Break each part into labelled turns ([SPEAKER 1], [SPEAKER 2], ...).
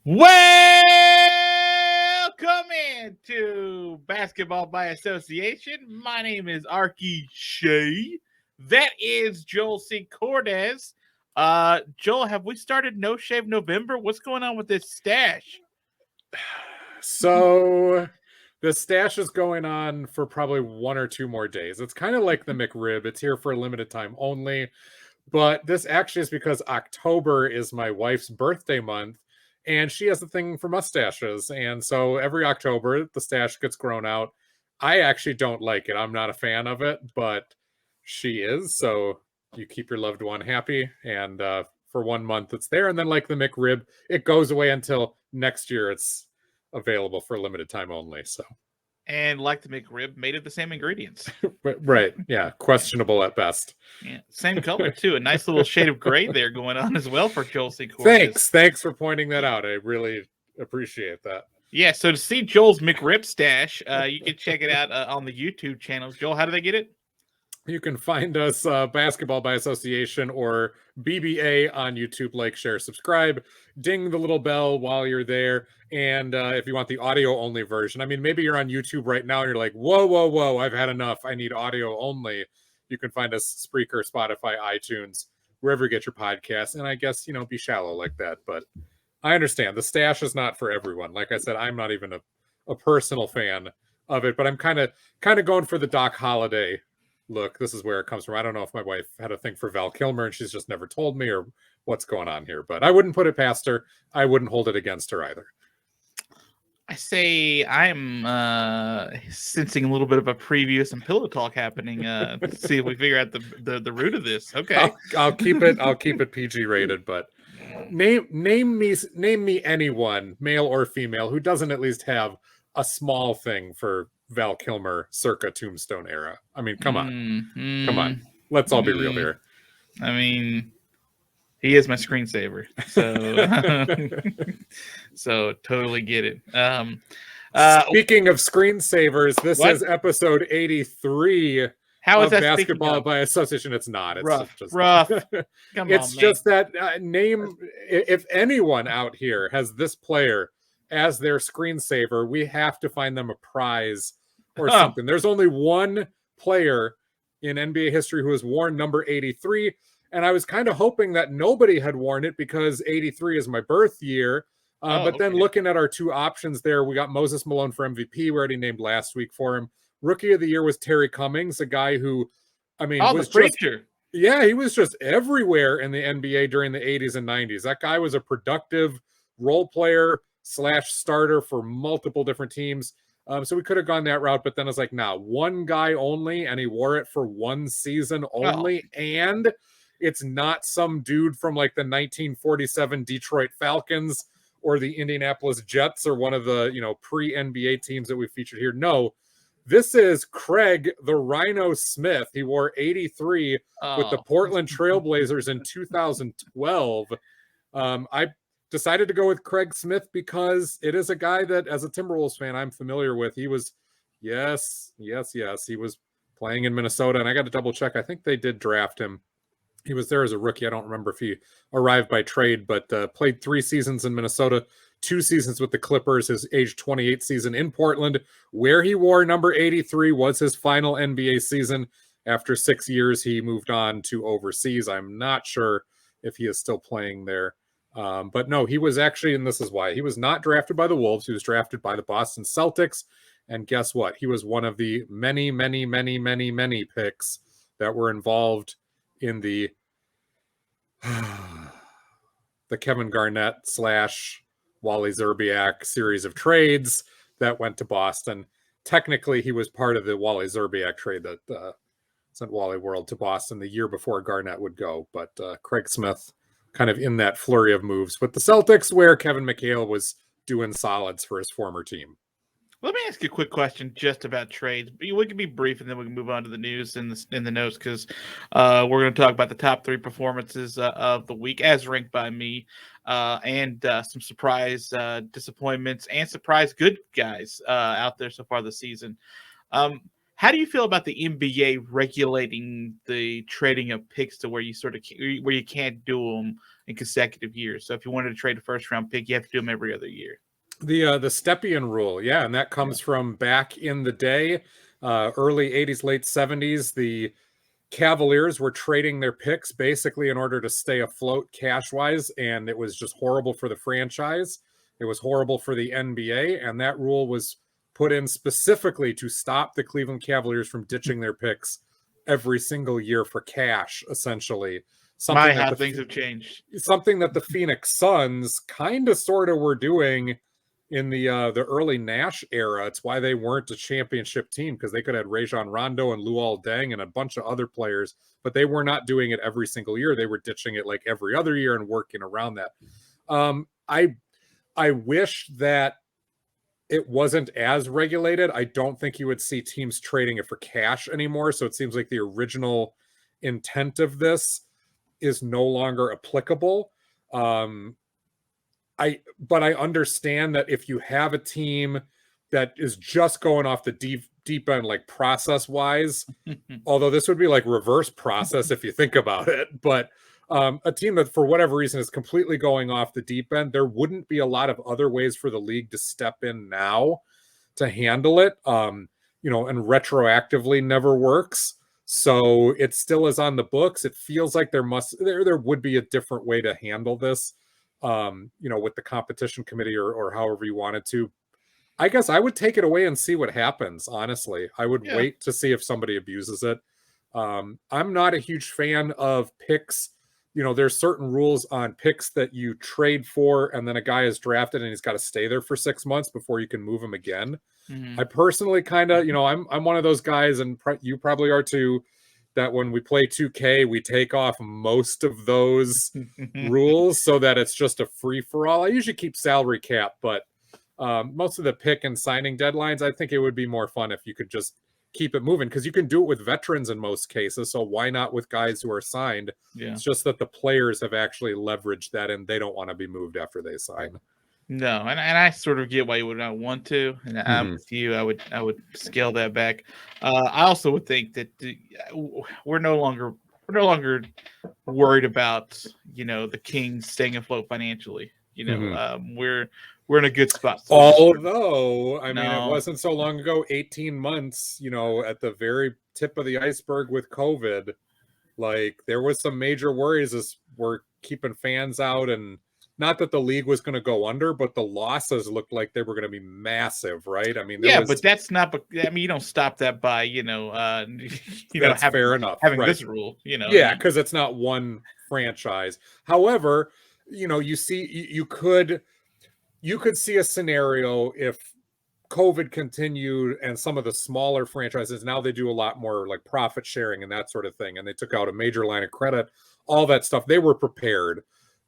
[SPEAKER 1] Welcome into Basketball by Association. My name is Arky Shea. That is Joel C. Cortez. Joel, have we started No Shave November? What's going on with this stash?
[SPEAKER 2] So the stash is going on for probably 1 or 2 more days. It's kind of like the McRib. It's here for a limited time only. But this actually is because October is my wife's birthday month, and she has a thing for mustaches. And so every October, the stash gets grown out. I actually don't like it. I'm not a fan of it, but she is. So you keep your loved one happy. And for 1 month, it's there. And then, like the McRib, it goes away until next year. It's available for a limited time only. So,
[SPEAKER 1] And like the McRib, made of the same ingredients.
[SPEAKER 2] right. Yeah. Questionable at best.
[SPEAKER 1] Yeah, same color, too. A nice little shade of gray there going on as well for Joel C. Cortez.
[SPEAKER 2] Thanks for pointing that out. I really appreciate that.
[SPEAKER 1] Yeah, so to see Joel's McRib stash, you can check it out on the YouTube channels. Joel, how do they get it?
[SPEAKER 2] You can find us Basketball by Association or BbA on YouTube. Like, share, subscribe. Ding the little bell while you're there. And if you want the audio only version, I mean, maybe you're on YouTube right now and you're like, whoa, I've had enough. I need audio only. You can find us Spreaker, Spotify, iTunes, wherever you get your podcasts. And I guess, be shallow like that. But I understand the stash is not for everyone. Like I said, I'm not even a personal fan of it, but I'm kind of going for the Doc Holliday look. This is where it comes from. I don't know if my wife had a thing for Val Kilmer and she's just never told me, or what's going on here, but I wouldn't put it past her. I wouldn't hold it against her either.
[SPEAKER 1] I say I'm sensing a little bit of a preview, some pillow talk happening. Let's see if we figure out the root of this. Okay,
[SPEAKER 2] I'll keep it PG rated, but name me anyone, male or female, who doesn't at least have a small thing for Val Kilmer circa Tombstone era. I mean, come on. Let's all be real here.
[SPEAKER 1] I mean, he is my screensaver, so so totally get it.
[SPEAKER 2] Speaking of screensavers, this is episode 83.
[SPEAKER 1] How is that
[SPEAKER 2] Basketball by Association? It's not. It's
[SPEAKER 1] rough.
[SPEAKER 2] just
[SPEAKER 1] rough.
[SPEAKER 2] Come it's on, just man. That name. If anyone out here has this player as their screensaver, we have to find them a prize or something. There's only one player in NBA history who has worn number 83, and I was kind of hoping that nobody had worn it because 83 is my birth year. But then looking at our two options there, we got Moses Malone for MVP. We already named last week for him. Rookie of the year was Terry Cummings, a guy who, I mean, was
[SPEAKER 1] the preacher.
[SPEAKER 2] Yeah, he was just everywhere in the NBA during the 80s and 90s. That guy was a productive role player / starter for multiple different teams. So we could have gone that route, but then it's like, nah, one guy only, and he wore it for one season only, and it's not some dude from like the 1947 Detroit Falcons or the Indianapolis Jets or one of the, pre-NBA teams that we featured here. No, this is Craig the Rhino Smith. He wore 83 with the Portland Trailblazers in 2012. I decided to go with Craig Smith because it is a guy that, as a Timberwolves fan, I'm familiar with. He was, yes, he was playing in Minnesota, and I got to double check. I think they did draft him. He was there as a rookie. I don't remember if he arrived by trade, but played 3 seasons in Minnesota, 2 seasons with the Clippers. His age 28 season in Portland, where he wore number 83, was his final NBA season. After 6 years, he moved on to overseas. I'm not sure if he is still playing there. But no, he was actually, and this is why, he was not drafted by the Wolves. He was drafted by the Boston Celtics. And guess what? He was one of the many picks that were involved in the Kevin Garnett / Wally Szczerbiak series of trades that went to Boston. Technically, he was part of the Wally Szczerbiak trade that sent Wally World to Boston the year before Garnett would go. But Craig Smith kind of in that flurry of moves with the Celtics, where Kevin McHale was doing solids for his former team.
[SPEAKER 1] Let me ask you a quick question just about trades. We can be brief, and then we can move on to the news and the notes, because we're going to talk about the top 3 performances of the week as ranked by me, and some surprise disappointments and surprise good guys out there so far this season. How How do you feel about the NBA regulating the trading of picks to where you where you can't do them in consecutive years? So if you wanted to trade a first round pick, you have to do them every other year.
[SPEAKER 2] The Stepien rule, yeah, and that comes from back in the day, early 80s, late 70s. The Cavaliers were trading their picks basically in order to stay afloat cash-wise, and it was just horrible for the franchise. It was horrible for the NBA, and that rule was put in specifically to stop the Cleveland Cavaliers from ditching their picks every single year for cash, essentially.
[SPEAKER 1] How things have changed.
[SPEAKER 2] Something that the Phoenix Suns kind of sort of were doing in the early Nash era. It's why they weren't a championship team, because they could have had Rajon Rondo and Luol Deng and a bunch of other players, but they were not doing it every single year. They were ditching it like every other year and working around that. I wish that it wasn't as regulated. I don't think you would see teams trading it for cash anymore. So it seems like the original intent of this is no longer applicable. But I understand that if you have a team that is just going off the deep end, like process wise, although this would be like reverse process if you think about it, but a team that for whatever reason is completely going off the deep end, there wouldn't be a lot of other ways for the league to step in now to handle it. And retroactively never works. So it still is on the books. It feels like there would be a different way to handle this. With the competition committee or however you wanted to. I guess I would take it away and see what happens. Honestly, I would wait to see if somebody abuses it. I'm not a huge fan of picks. There's certain rules on picks that you trade for, and then a guy is drafted and he's got to stay there for 6 months before you can move him again. Mm-hmm. I personally kind of, I'm one of those guys, and you probably are too, that when we play 2K, we take off most of those rules so that it's just a free-for-all. I usually keep salary cap, but most of the pick and signing deadlines, I think it would be more fun if you could just keep it moving, because you can do it with veterans in most cases, so why not with guys who are signed? Yeah. It's just that the players have actually leveraged that, and they don't want to be moved after they sign.
[SPEAKER 1] No, and I sort of get why you would not want to, and I'm with you. I would scale that back. I also would think that we're no longer worried about the Kings staying afloat financially. We're in a good spot.
[SPEAKER 2] So although, it wasn't so long ago, 18 months, at the very tip of the iceberg with COVID, like there was some major worries as we're keeping fans out, and not that the league was going to go under, but the losses looked like they were going to be massive, right?
[SPEAKER 1] But that's not. You don't stop that by
[SPEAKER 2] fair enough
[SPEAKER 1] having this rule.
[SPEAKER 2] Because it's not one franchise. However, you could see a scenario if COVID continued and some of the smaller franchises, now they do a lot more like profit sharing and that sort of thing, and they took out a major line of credit, all that stuff. They were prepared,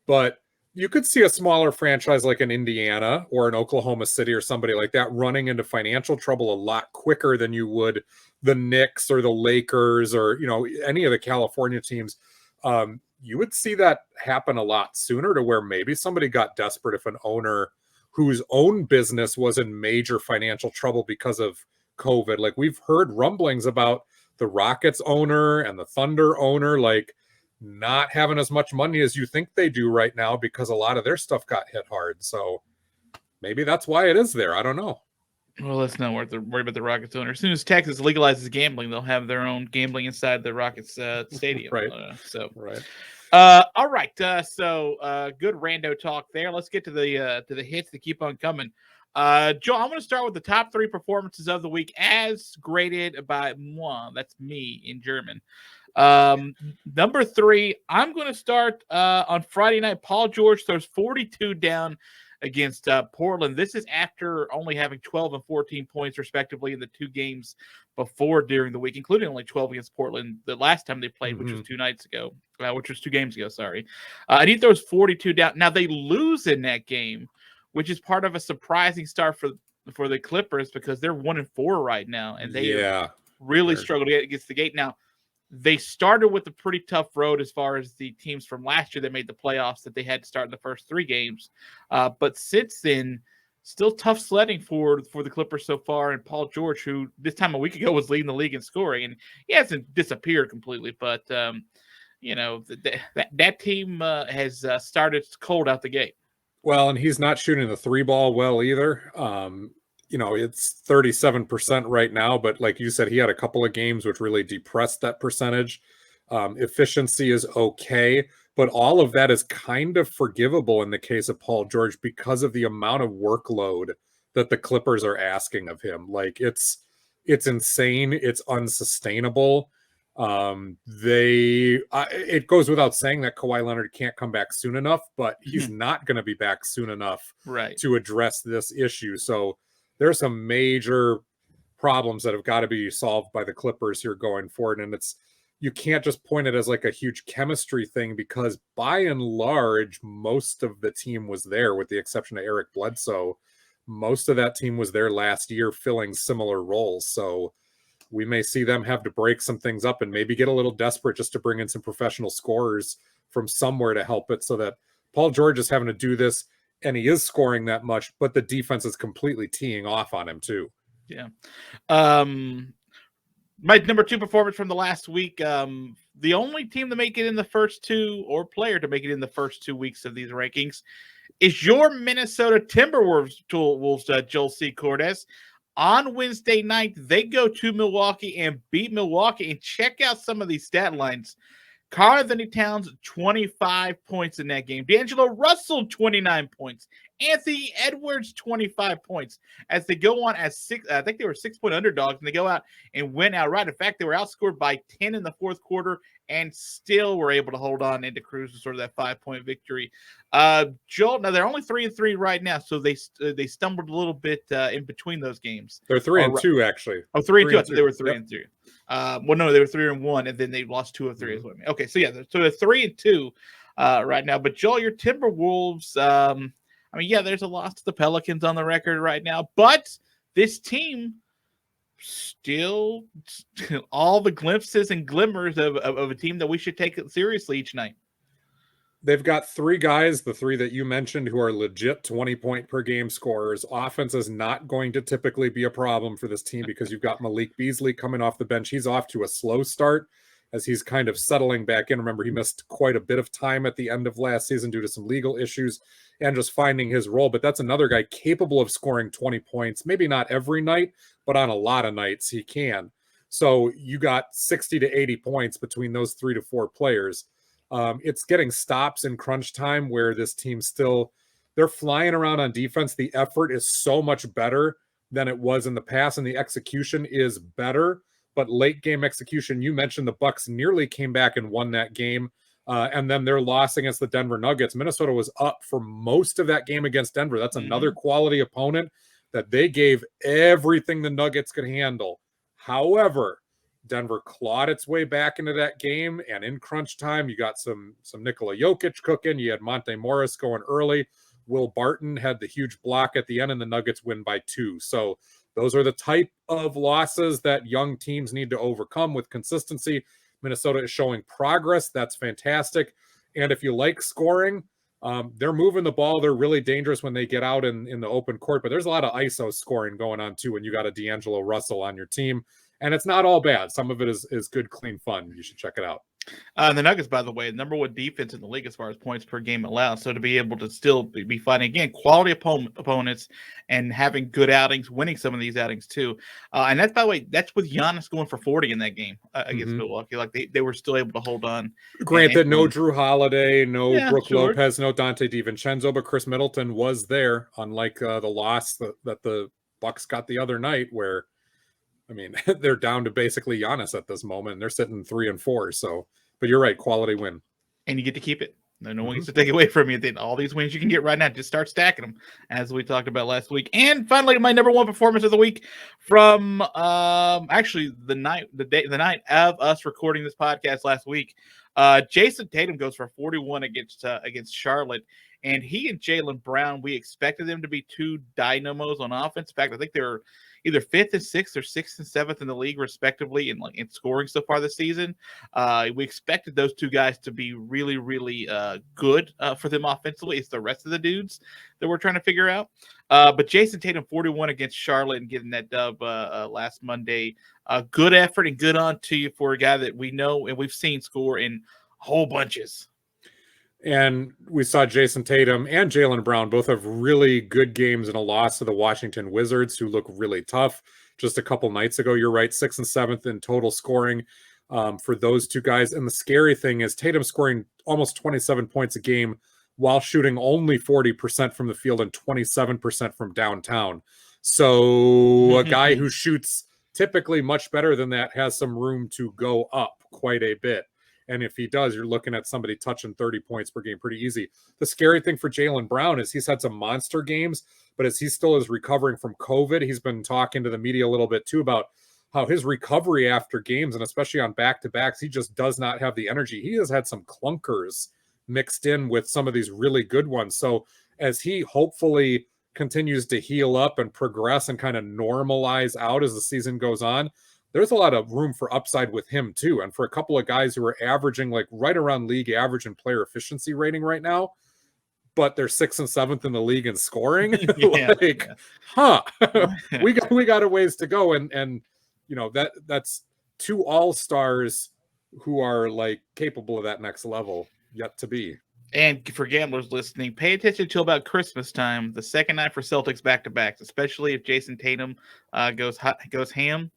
[SPEAKER 2] but you could see a smaller franchise like an Indiana or an Oklahoma City or somebody like that running into financial trouble a lot quicker than you would the Knicks or the Lakers or, any of the California teams. You would see that happen a lot sooner, to where maybe somebody got desperate if an owner whose own business was in major financial trouble because of COVID. Like we've heard rumblings about the Rockets owner and the Thunder owner, like not having as much money as you think they do right now because a lot of their stuff got hit hard. So maybe that's why it is there. I don't know.
[SPEAKER 1] Well, let's not worry about the Rockets owner. As soon as Texas legalizes gambling, they'll have their own gambling inside the Rockets stadium.
[SPEAKER 2] Right.
[SPEAKER 1] Right. All right. So good rando talk there. Let's get to the hits that keep on coming. Joe, I'm going to start with the top 3 performances of the week as graded by moi. That's me in German. Number 3, I'm going to start on Friday night. Paul George throws 42 down against Portland. This is after only having 12 and 14 points respectively in the 2 games before during the week, including only 12 against Portland the last time they played, which was 2 games ago. Sorry. And he throws 42 down. Now they lose in that game, which is part of a surprising start for the Clippers, because they're 1-4 right now, and they really struggled to get against the gate. Now, they started with a pretty tough road as far as the teams from last year that made the playoffs, that they had to start in the first 3 games. But since then, still tough sledding for the Clippers so far. And Paul George, who this time a week ago was leading the league in scoring, and he hasn't disappeared completely, but that team has started cold out the gate.
[SPEAKER 2] Well, and he's not shooting the 3-ball well either. It's 37% right now, but like you said, he had a couple of games which really depressed that percentage. Efficiency is okay, but all of that is kind of forgivable in the case of Paul George because of the amount of workload that the Clippers are asking of him. Like it's insane. It's unsustainable. It goes without saying that Kawhi Leonard can't come back soon enough, but he's not going to be back soon enough to address this issue. So there's some major problems that have got to be solved by the Clippers here going forward. And you can't just point it as like a huge chemistry thing because by and large, most of the team was there with the exception of Eric Bledsoe. Most of that team was there last year filling similar roles. So we may see them have to break some things up and maybe get a little desperate just to bring in some professional scorers from somewhere to help it so that Paul George is having to do this and he is scoring that much, but the defense is completely teeing off on him too.
[SPEAKER 1] Yeah. My number 2 performance from the last week, the only team to make it in the first 2 or player to make it in the first 2 weeks of these rankings is your Minnesota Timberwolves, Joel C. Cordes. On Wednesday night, they go to Milwaukee and beat Milwaukee. And check out some of these stat lines. Karl-Anthony Towns, 25 points in that game. D'Angelo Russell, 29 points. Anthony Edwards, 25 points. As they go on as 6, I think they were 6-point underdogs, and they go out and win outright. In fact, they were outscored by 10 in the fourth quarter and still were able to hold on into cruise to sort of that 5-point victory. Joel, now they're only 3-3 right now, so they stumbled a little bit in between those games.
[SPEAKER 2] They're 3-2 actually.
[SPEAKER 1] Oh, 3-2. I thought they were 3-3. Well, no, they were 3-1, and then they lost 2 of 3 as well. Okay, so yeah, so they're 3-2 right now. But Joel, your Timberwolves, there's a loss to the Pelicans on the record right now, but this team still all the glimpses and glimmers of a team that we should take it seriously each night.
[SPEAKER 2] They've got 3 guys, the 3 that you mentioned, who are legit 20-point per game scorers. Offense is not going to typically be a problem for this team because you've got Malik Beasley coming off the bench. He's off to a slow start as he's kind of settling back in. Remember, he missed quite a bit of time at the end of last season due to some legal issues and just finding his role. But that's another guy capable of scoring 20 points, maybe not every night, but on a lot of nights he can. So you got 60 to 80 points between those 3 to 4 players. It's getting stops in crunch time where this team they're flying around on defense. The effort is so much better than it was in the past, and the execution is better. But late game execution, you mentioned the Bucks nearly came back and won that game. And then their loss against the Denver Nuggets. Minnesota was up for most of that game against Denver. That's another quality opponent that they gave everything the Nuggets could handle. However, Denver clawed its way back into that game, and in crunch time, you got some Nikola Jokic cooking. You had Monte Morris going early. Will Barton had the huge block at the end, and the Nuggets win by 2. So those are the type of losses that young teams need to overcome with consistency. Minnesota is showing progress. That's fantastic. And if you like scoring, they're moving the ball. They're really dangerous when they get out in the open court, but there's a lot of ISO scoring going on too when you got a D'Angelo Russell on your team. And it's not all bad. Some of it is good, clean fun. You should check it out.
[SPEAKER 1] The Nuggets, by the way, number 1 defense in the league as far as points per game allowed. So to be able to still be fighting, again, quality opponents and having good outings, winning some of these outings too. And that's, by the way, that's with Giannis going for 40 in that game against Milwaukee. Like they were still able to hold on.
[SPEAKER 2] Granted, no Drew Holiday, no Brook Lopez, no Dante DiVincenzo, but Chris Middleton was there, unlike the loss that the Bucks got the other night where, I mean, they're down to basically Giannis at this moment, and they're sitting 3-4. So, but you're right, quality win,
[SPEAKER 1] and you get to keep it. No one gets to take away from you. Then all these wins you can get right now, just start stacking them, as we talked about last week. And finally, my number 1 performance of the week from actually the night of us recording this podcast last week. Jason Tatum goes for 41 against Charlotte. And he and Jalen Brown, we expected them to be 2 dynamos on offense. In fact, I think they're either 5th and 6th or 6th and 7th in the league, respectively, in scoring so far this season. We expected those 2 guys to be really, really good for them offensively. It's the rest of the dudes that we're trying to figure out. But Jason Tatum 41 against Charlotte and getting that dub last Monday. Good effort and good on to you for a guy that we know and we've seen score in whole bunches.
[SPEAKER 2] And we saw Jason Tatum and Jalen Brown both have really good games in a loss to the Washington Wizards, who look really tough. Just a couple nights ago, you're right, 6th and 7th in total scoring for those two guys. And the scary thing is Tatum scoring almost 27 points a game while shooting only 40% from the field and 27% from downtown. So a guy who shoots typically much better than that has some room to go up quite a bit. And if he does, you're looking at somebody touching 30 points per game pretty easy. The scary thing for Jalen Brown is he's had some monster games, but as he still is recovering from COVID, he's been talking to the media a little bit too about how his recovery after games, and especially on back-to-backs, he just does not have the energy. He has had some clunkers mixed in with some of these really good ones. So as he hopefully continues to heal up and progress and kind of normalize out as the season goes on, there's a lot of room for upside with him too. And for a couple of guys who are averaging like right around league average in player efficiency rating right now, but they're 6th and 7th in the league in scoring, we got a ways to go. And you know, that's two all-stars who are like capable of that next level yet to be.
[SPEAKER 1] And for gamblers listening, pay attention till about Christmas time, the second night for Celtics back-to-backs, especially if Jason Tatum goes ham.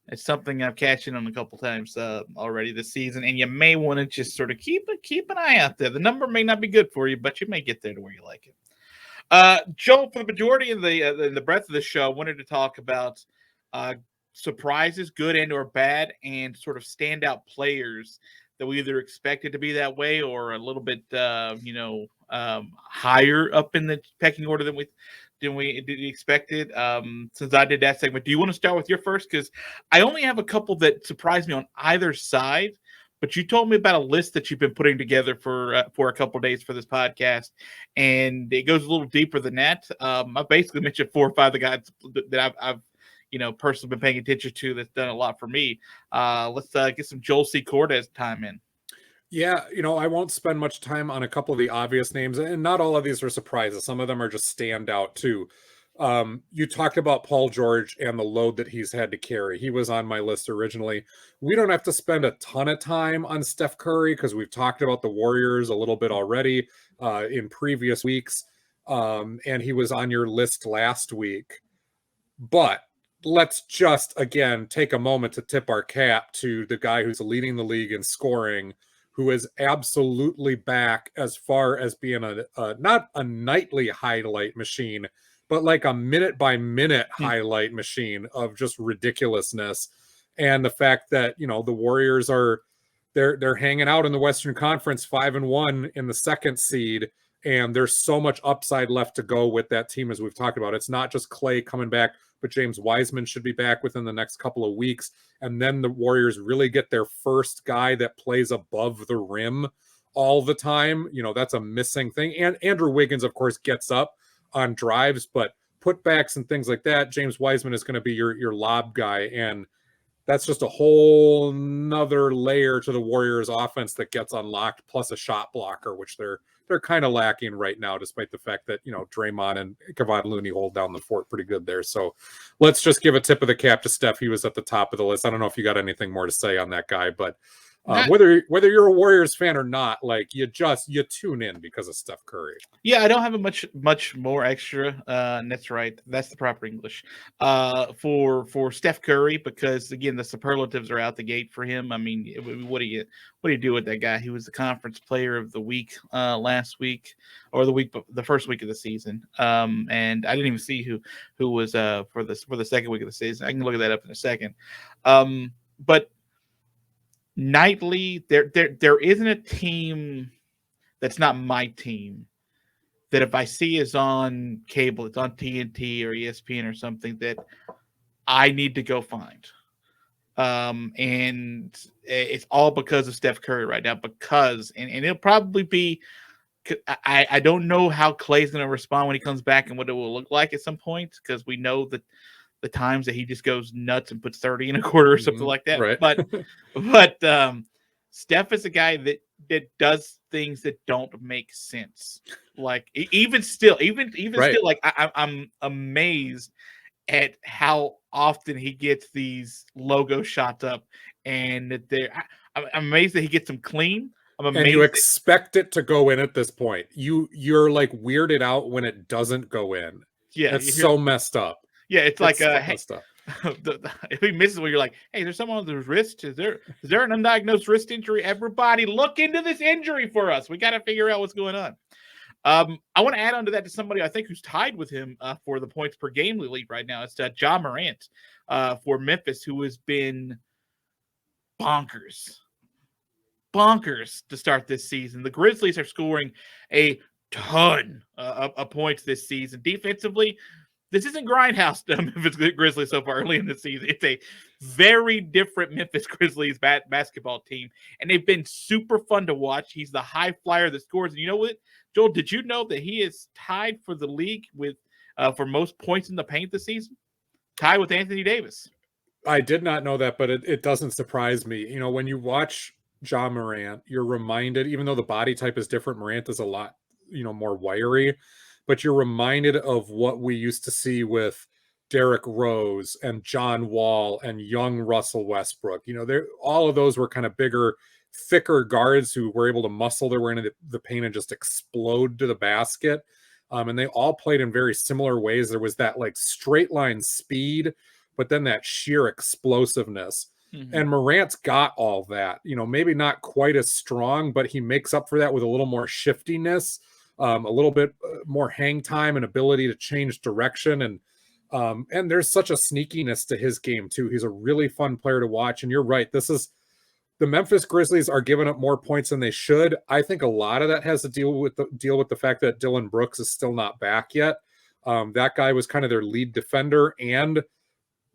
[SPEAKER 1] It's something I've cashed in on a couple times already this season, and you may want to just sort of keep an eye out there. The number may not be good for you, but you may get there to where you like it. Joe, for the majority of the breadth of the show, I wanted to talk about surprises, good and or bad, and sort of standout players that we either expected to be that way or a little bit, higher up in the pecking order than we expected. Since I did that segment, do you want to start with your first? Because I only have a couple that surprised me on either side, but you told me about a list that you've been putting together for a couple of days for this podcast, and it goes a little deeper than that. I basically mentioned 4 or 5 of the guys that I've personally been paying attention to that's done a lot for me. Let's get some Joel C. Cordes time in.
[SPEAKER 2] Yeah, I won't spend much time on a couple of the obvious names, and not all of these are surprises. Some of them are just standout too. You talked about Paul George and the load that he's had to carry. He was on my list originally. We don't have to spend a ton of time on Steph Curry because we've talked about the Warriors a little bit already in previous weeks, and he was on your list last week. But let's just, again, take a moment to tip our cap to the guy who's leading the league in scoring, who is absolutely back as far as being not a nightly highlight machine, but like a minute-by-minute highlight machine of just ridiculousness. And the fact that, the Warriors they're hanging out in the Western Conference 5-1 in the 2nd seed, and there's so much upside left to go with that team, as we've talked about. It's not just Clay coming back, but James Wiseman should be back within the next couple of weeks. And then the Warriors really get their first guy that plays above the rim all the time. That's a missing thing. And Andrew Wiggins, of course, gets up on drives, but putbacks and things like that, James Wiseman is going to be your lob guy. And that's just a whole nother layer to the Warriors offense that gets unlocked, plus a shot blocker, which they're kind of lacking right now, despite the fact that, Draymond and Kevon Looney hold down the fort pretty good there. So let's just give a tip of the cap to Steph. He was at the top of the list. I don't know if you got anything more to say on that guy, but whether you're a Warriors fan or not, like you tune in because of Steph Curry.
[SPEAKER 1] Yeah, I don't have a much more extra. And that's right. That's the proper English for Steph Curry, because again, the superlatives are out the gate for him. I mean, what do you do with that guy? He was the conference player of the week last week, or the first week of the season. And I didn't even see who was for the second week of the season. I can look at that up in a second. But nightly, there isn't a team that's not my team that if I see is on cable, it's on TNT or ESPN or something, that I need to go find. And it's all because of Steph Curry right now, and it'll probably be, I don't know how Clay's going to respond when he comes back and what it will look like at some point, because we know that the times that he just goes nuts and puts 30 in a quarter or something like that.
[SPEAKER 2] Right.
[SPEAKER 1] But Steph is a guy that things that don't make sense. Like even still, like I'm amazed at how often he gets these logo shots up, and that I'm amazed that he gets them clean. I'm amazed.
[SPEAKER 2] And you expect it to go in at this point. You're like weirded out when it doesn't go in.
[SPEAKER 1] Yeah,
[SPEAKER 2] it's so messed up.
[SPEAKER 1] Yeah, it's like
[SPEAKER 2] messed up.
[SPEAKER 1] If he misses one, you're like, hey, there's someone on his wrist. Is there an undiagnosed wrist injury? Everybody look into this injury for us. We got to figure out what's going on. I want to add on to that to somebody I think who's tied with him for the points per game lead right now. It's Ja Morant for Memphis, who has been bonkers to start this season. The Grizzlies are scoring a ton of points this season. Defensively, this isn't grindhouse Memphis Grizzlies so far early in the season. It's a very different Memphis Grizzlies basketball team, and they've been super fun to watch. He's the high flyer that scores. And you know what, Joel, did you know that he is tied for the league with for most points in the paint this season? Tied with Anthony Davis.
[SPEAKER 2] I did not know that, but it doesn't surprise me. You know, when you watch Ja Morant, you're reminded, even though the body type is different, Morant is a lot, more wiry, but you're reminded of what we used to see with Derrick Rose and John Wall and young Russell Westbrook. All of those were kind of bigger, thicker guards who were able to muscle their way into the paint and just explode to the basket. And they all played in very similar ways. There was that like straight line speed, but then that sheer explosiveness. Mm-hmm. And Morant's got all that, maybe not quite as strong, but he makes up for that with a little more shiftiness, a little bit more hang time and ability to change direction. And there's such a sneakiness to his game too. He's a really fun player to watch. And you're right. The Memphis Grizzlies are giving up more points than they should. I think a lot of that has to deal with the fact that Dillon Brooks is still not back yet. That guy was kind of their lead defender and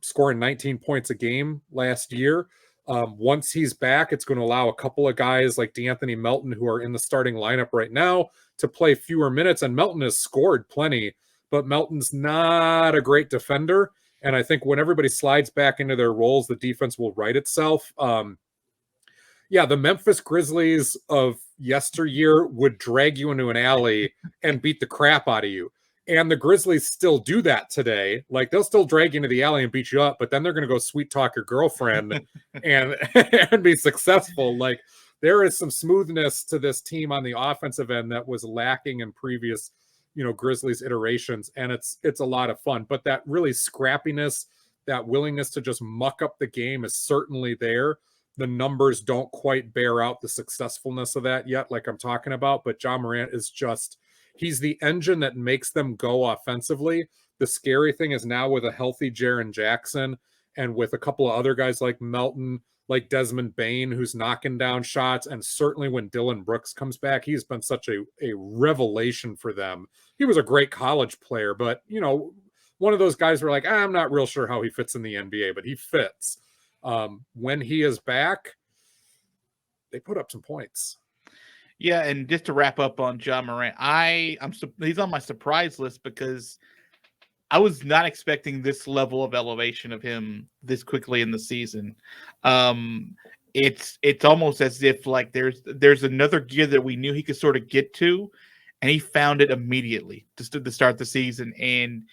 [SPEAKER 2] scoring 19 points a game last year. Once he's back, it's going to allow a couple of guys like D'Anthony Melton, who are in the starting lineup right now, to play fewer minutes. And Melton has scored plenty, but Melton's not a great defender. And I think when everybody slides back into their roles, the defense will right itself. The Memphis Grizzlies of yesteryear would drag you into an alley and beat the crap out of you. And the Grizzlies still do that today. Like, they'll still drag you into the alley and beat you up, but then they're going to go sweet talk your girlfriend and be successful. Like, there is some smoothness to this team on the offensive end that was lacking in previous, Grizzlies iterations. And it's a lot of fun, but that really scrappiness, that willingness to just muck up the game is certainly there. The numbers don't quite bear out the successfulness of that yet, like I'm talking about, but Ja Morant is he's the engine that makes them go offensively. The scary thing is now with a healthy Jaren Jackson and with a couple of other guys like Melton, like Desmond Bane, who's knocking down shots. And certainly when Dillon Brooks comes back, he's been such a revelation for them. He was a great college player, but, one of those guys were like, I'm not real sure how he fits in the NBA, but he fits. When he is back, they put up some points.
[SPEAKER 1] Yeah, and just to wrap up on Ja Morant, he's on my surprise list because I was not expecting this level of elevation of him this quickly in the season. It's almost as if like there's another gear that we knew he could sort of get to, and he found it immediately to start the season. And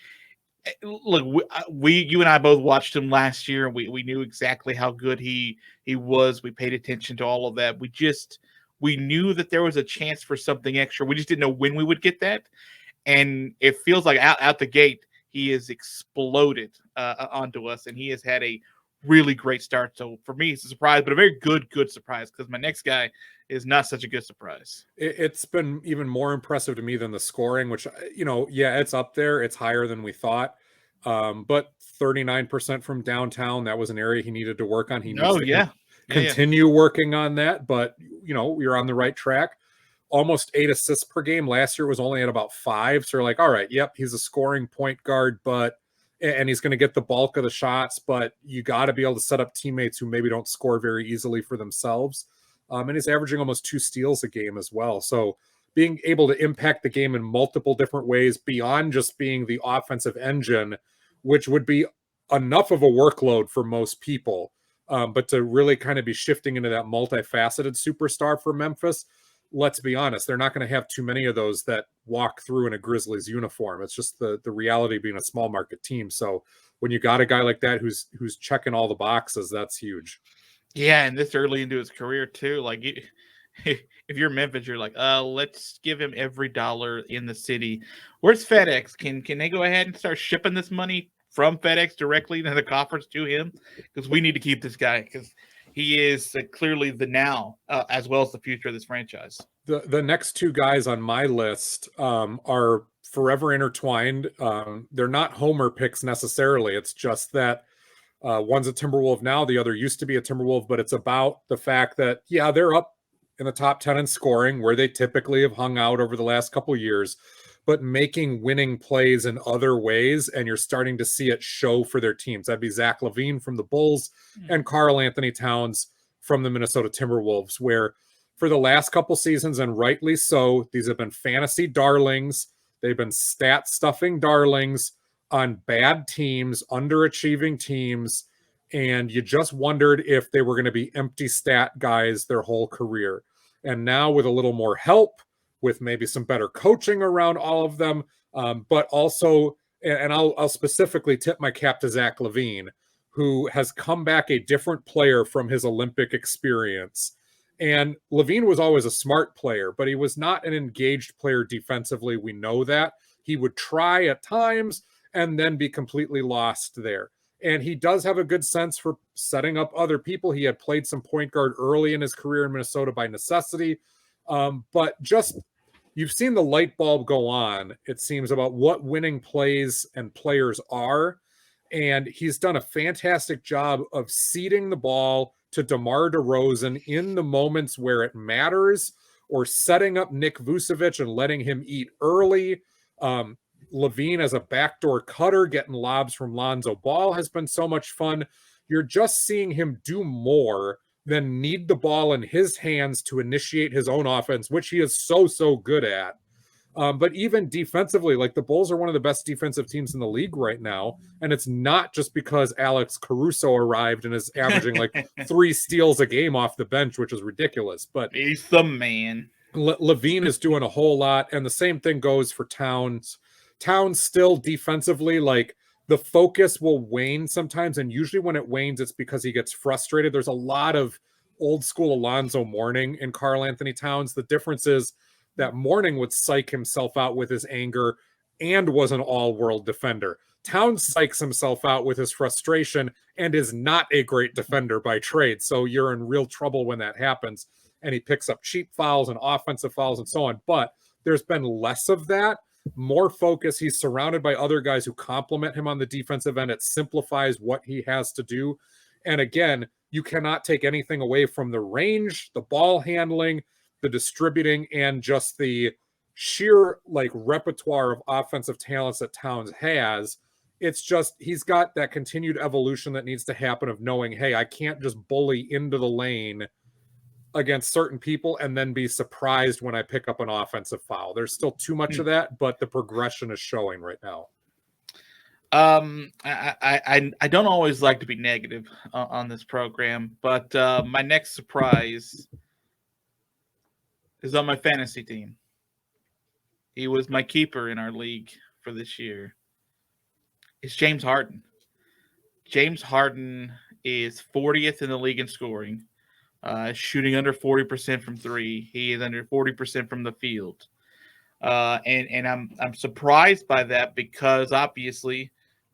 [SPEAKER 1] look, you and I both watched him last year, and we knew exactly how good he was. We paid attention to all of that. We knew that there was a chance for something extra. We just didn't know when we would get that. And it feels like out the gate, he has exploded onto us, and he has had a really great start. So for me, it's a surprise, but a very good surprise, because my next guy is not such a good surprise.
[SPEAKER 2] It's been even more impressive to me than the scoring, which, it's up there. It's higher than we thought. But 39% from downtown, that was an area he needed to work on. He needs to continue working on that, but you're on the right track. Almost 8 assists per game. Last year was only at about 5. So you're like, all right, yep, he's a scoring point guard, and he's going to get the bulk of the shots, but you got to be able to set up teammates who maybe don't score very easily for themselves. And he's averaging almost 2 steals a game as well. So being able to impact the game in multiple different ways beyond just being the offensive engine, which would be enough of a workload for most people. But to really kind of be shifting into that multifaceted superstar for Memphis, let's be honest, they're not going to have too many of those that walk through in a Grizzlies uniform. It's just the reality of being a small market team. So when you got a guy like that who's checking all the boxes, that's huge.
[SPEAKER 1] Yeah, and this early into his career too. Like, if you're Memphis, you're like, let's give him every dollar in the city. Where's FedEx? Can they go ahead and start shipping this money from FedEx directly to the coffers to him? Because we need to keep this guy, because he is clearly the now as well as the future of this franchise.
[SPEAKER 2] The next two guys on my list are forever intertwined. They're not homer picks necessarily. It's just that one's a Timberwolf now, the other used to be a Timberwolf, but it's about the fact that, yeah, they're up in the top 10 in scoring, where they typically have hung out over the last couple of years, but making winning plays in other ways, and you're starting to see it show for their teams. That'd be Zach Levine from the Bulls and Karl Anthony Towns from the Minnesota Timberwolves, where for the last couple seasons, and rightly so, these have been fantasy darlings. They've been stat stuffing darlings on bad teams, underachieving teams, and you just wondered if they were going to be empty stat guys their whole career. And now with a little more help, with maybe some better coaching around all of them, but also, and I'll specifically tip my cap to Zach Levine, who has come back a different player from his Olympic experience. And Levine was always a smart player, but he was not an engaged player defensively. We know that. He would try at times and then be completely lost there. And he does have a good sense for setting up other people. He had played some point guard early in his career in Minnesota by necessity. But just, you've seen the light bulb go on, it seems, about what winning plays and players are. And he's done a fantastic job of seeding the ball to DeMar DeRozan in the moments where it matters, or setting up Nick Vucevic and letting him eat early. Levine as a backdoor cutter, getting lobs from Lonzo Ball has been so much fun. You're just seeing him do more than need the ball in his hands to initiate his own offense, which he is so good at. But even defensively, like, the Bulls are one of the best defensive teams in the league right now. And it's not just because Alex Caruso arrived and is averaging like 3 steals a game off the bench, which is ridiculous. But
[SPEAKER 1] he's the man.
[SPEAKER 2] Levine is doing a whole lot. And the same thing goes for Towns. Towns still defensively, like, the focus will wane sometimes. And usually when it wanes, it's because he gets frustrated. There's a lot of old school Alonzo Mourning in Karl Anthony Towns. The difference is that Mourning would psych himself out with his anger and was an all-world defender. Towns psychs himself out with his frustration and is not a great defender by trade. So you're in real trouble when that happens. And he picks up cheap fouls and offensive fouls and so on. But there's been less of that, more focus. He's surrounded by other guys who complement him on the defensive end. It simplifies what he has to do. And again, you cannot take anything away from the range, the ball handling, the distributing, and just the sheer, like, repertoire of offensive talents that Towns has. It's just, he's got that continued evolution that needs to happen of knowing, hey, I can't just bully into the lane against certain people and then be surprised when I pick up an offensive foul. There's still too much of that, but the progression is showing right now.
[SPEAKER 1] I don't always like to be negative on this program, but my next surprise is on my fantasy team. He was my keeper in our league for this year. It's James Harden. James Harden is 40th in the league in scoring, shooting under 40% from three. He is under 40% from the field. And I'm surprised by that, because obviously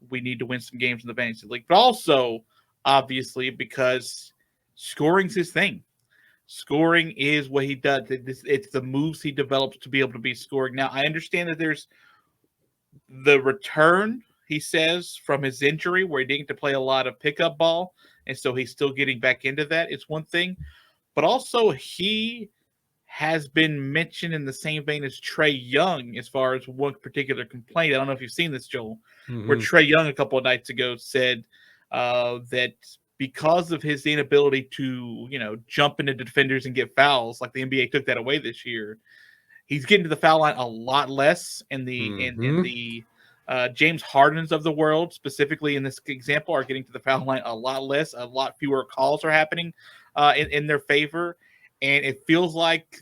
[SPEAKER 1] we need to win some games in the fantasy league, but also obviously because scoring's his thing. Scoring is what he does. It's the moves he develops to be able to be scoring. Now, I understand that there's the return, he says, from his injury, where he didn't get to play a lot of pickup ball, and so he's still getting back into that. It's one thing. But also, he has been mentioned in the same vein as Trae Young as far as one particular complaint. I don't know if you've seen this, Joel, where Trae Young a couple of nights ago said that because of his inability to, jump into defenders and get fouls, like the NBA took that away this year, he's getting to the foul line a lot less. In the James Hardens of the world, specifically in this example, are getting to the foul line a lot less. A lot fewer calls are happening in their favor. And it feels like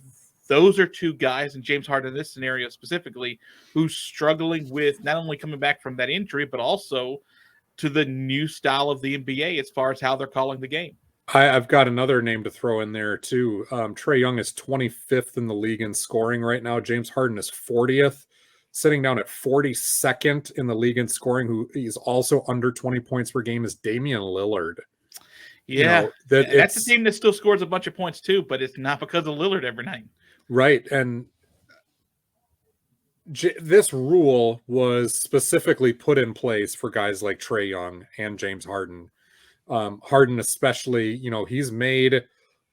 [SPEAKER 1] those are two guys, and James Harden in this scenario specifically, who's struggling with not only coming back from that injury, but also to the new style of the NBA as far as how they're calling the game.
[SPEAKER 2] I've got another name to throw in there too. Trae Young is 25th in the league in scoring right now. James Harden is 40th, sitting down at 42nd in the league in scoring. Who is also under 20 points per game is Damian Lillard.
[SPEAKER 1] Yeah, that's a team that still scores a bunch of points too, but it's not because of Lillard every night.
[SPEAKER 2] Right, and this rule was specifically put in place for guys like Trae Young and James Harden. Harden especially, he's made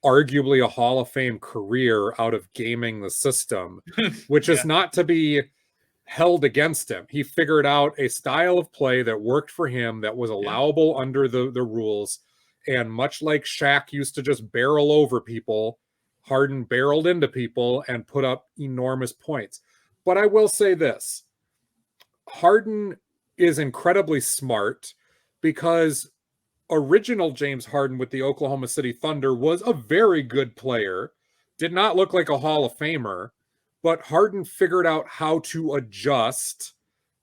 [SPEAKER 2] arguably a Hall of Fame career out of gaming the system, which is not to be held against him. He figured out a style of play that worked for him, that was allowable under the rules. And much like Shaq used to just barrel over people, Harden barreled into people and put up enormous points. But I will say this, Harden is incredibly smart, because original James Harden with the Oklahoma City Thunder was a very good player, did not look like a Hall of Famer, but Harden figured out how to adjust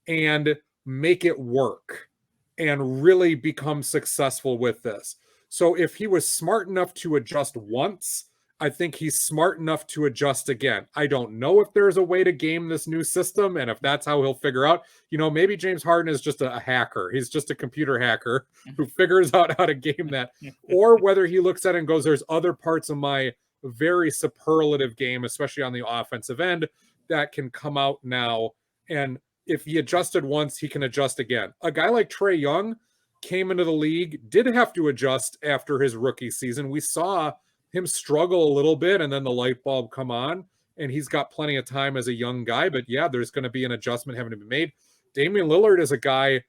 [SPEAKER 2] and make it work and really become successful with this. So if he was smart enough to adjust once, I think he's smart enough to adjust again. I don't know if there's a way to game this new system, and if that's how he'll figure out, maybe James Harden is just a hacker. He's just a computer hacker who figures out how to game that, or whether he looks at it and goes, there's other parts of my very superlative game, especially on the offensive end, that can come out now. And if he adjusted once, he can adjust again. A guy like Trae Young came into the league, did have to adjust after his rookie season. We saw him struggle a little bit, and then the light bulb come on, and he's got plenty of time as a young guy. But yeah, there's going to be an adjustment having to be made. Damian Lillard is a guy,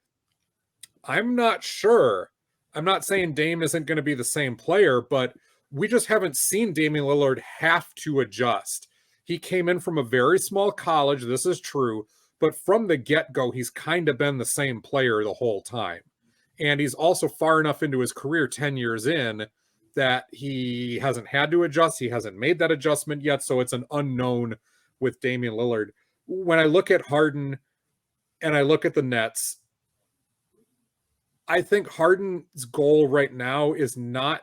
[SPEAKER 2] I'm not sure. I'm not saying Dame isn't going to be the same player, but we just haven't seen Damian Lillard have to adjust. He came in from a very small college, this is true, but from the get-go, he's kind of been the same player the whole time. And he's also far enough into his career, 10 years in, that he hasn't had to adjust. He hasn't made that adjustment yet, so it's an unknown with Damian Lillard. When I look at Harden and I look at the Nets, I think Harden's goal right now is not,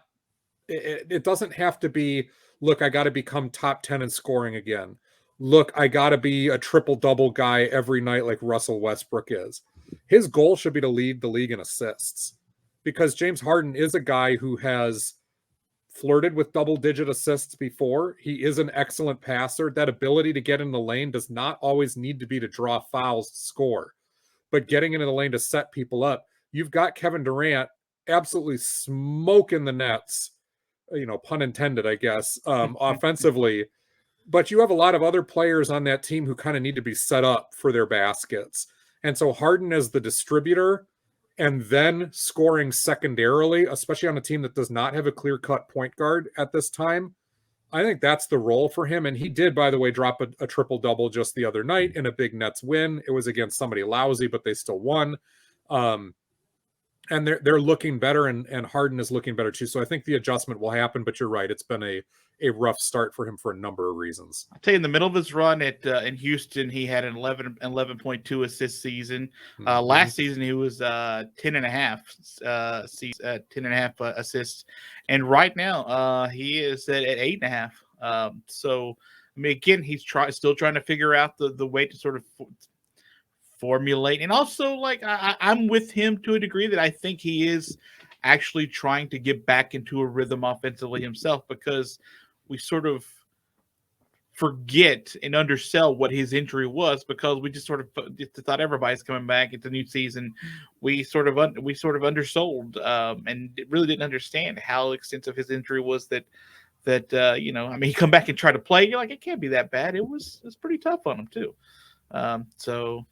[SPEAKER 2] it doesn't have to be, look, I got to become top 10 in scoring again. Look, I got to be a triple-double guy every night like Russell Westbrook is. His goal should be to lead the league in assists, because James Harden is a guy who has flirted with double-digit assists before. He is an excellent passer. That ability to get in the lane does not always need to be to draw fouls to score, but getting into the lane to set people up. You've got Kevin Durant absolutely smoking the Nets, pun intended, I guess, offensively. But you have a lot of other players on that team who kind of need to be set up for their baskets. And so Harden as the distributor and then scoring secondarily, especially on a team that does not have a clear-cut point guard at this time, I think that's the role for him. And he did, by the way, drop a triple-double just the other night in a big Nets win. It was against somebody lousy, but they still won. And they're looking better, and Harden is looking better too. So I think the adjustment will happen, but you're right. It's been a rough start for him for a number of reasons.
[SPEAKER 1] I'll tell you, in the middle of his run in Houston, he had an 11.2 assist season. Last season, he was 10.5 assists. And right now, he is at 8.5. So, I mean, again, he's still trying to figure out the way to sort of formulate. And also, like, I'm with him to a degree that I think he is actually trying to get back into a rhythm offensively himself, because we sort of forget and undersell what his injury was, because we just sort of thought everybody's coming back. It's a new season. We sort of undersold and really didn't understand how extensive his injury was. That I mean, he come back and try to play. You're like, it can't be that bad. It was pretty tough on him too. So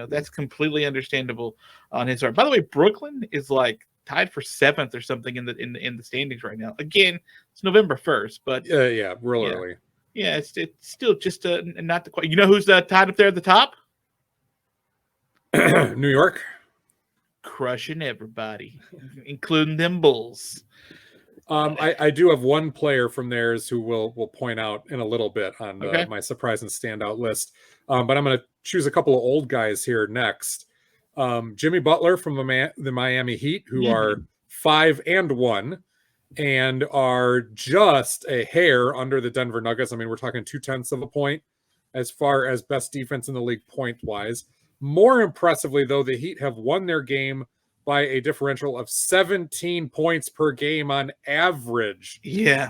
[SPEAKER 1] that's completely understandable on his part. By the way, Brooklyn is like tied for 7th or something in the standings right now. Again, it's November 1st, but
[SPEAKER 2] real early.
[SPEAKER 1] Yeah, it's still just not the quite. You know who's tied up there at the top?
[SPEAKER 2] New York,
[SPEAKER 1] crushing everybody, including them Bulls.
[SPEAKER 2] I do have one player from theirs who we'll point out in a little bit on
[SPEAKER 1] Okay.
[SPEAKER 2] my surprise and standout list. But I'm going to choose a couple of old guys here next. Jimmy Butler from the Miami Heat, who are 5-1 and are just a hair under the Denver Nuggets. I mean, we're talking 0.2 of a point as far as best defense in the league point wise. More impressively, though, the Heat have won their game by a differential of 17 points per game on average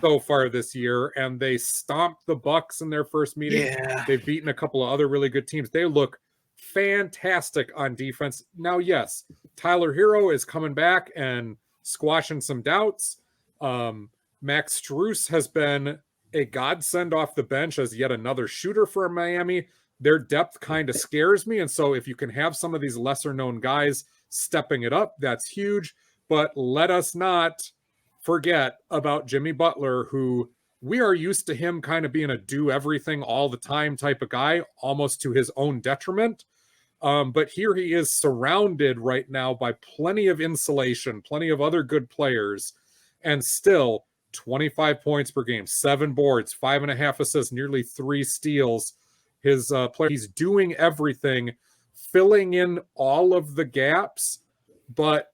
[SPEAKER 2] so far this year, and they stomped the Bucks in their first meeting. They've beaten a couple of other really good teams. They look fantastic on defense. Now, yes, Tyler Hero is coming back and squashing some doubts. Max Strus has been a godsend off the bench as yet another shooter for Miami. Their depth kind of scares me, and so if you can have some of these lesser known guys stepping it up, that's huge. But let us not forget about Jimmy Butler, who we are used to him kind of being a do everything all the time type of guy, almost to his own detriment. But here he is surrounded right now by plenty of insulation, plenty of other good players, and still 25 points per game, 7 boards, 5.5 assists, nearly 3 steals. His player, he's doing everything, filling in all of the gaps, but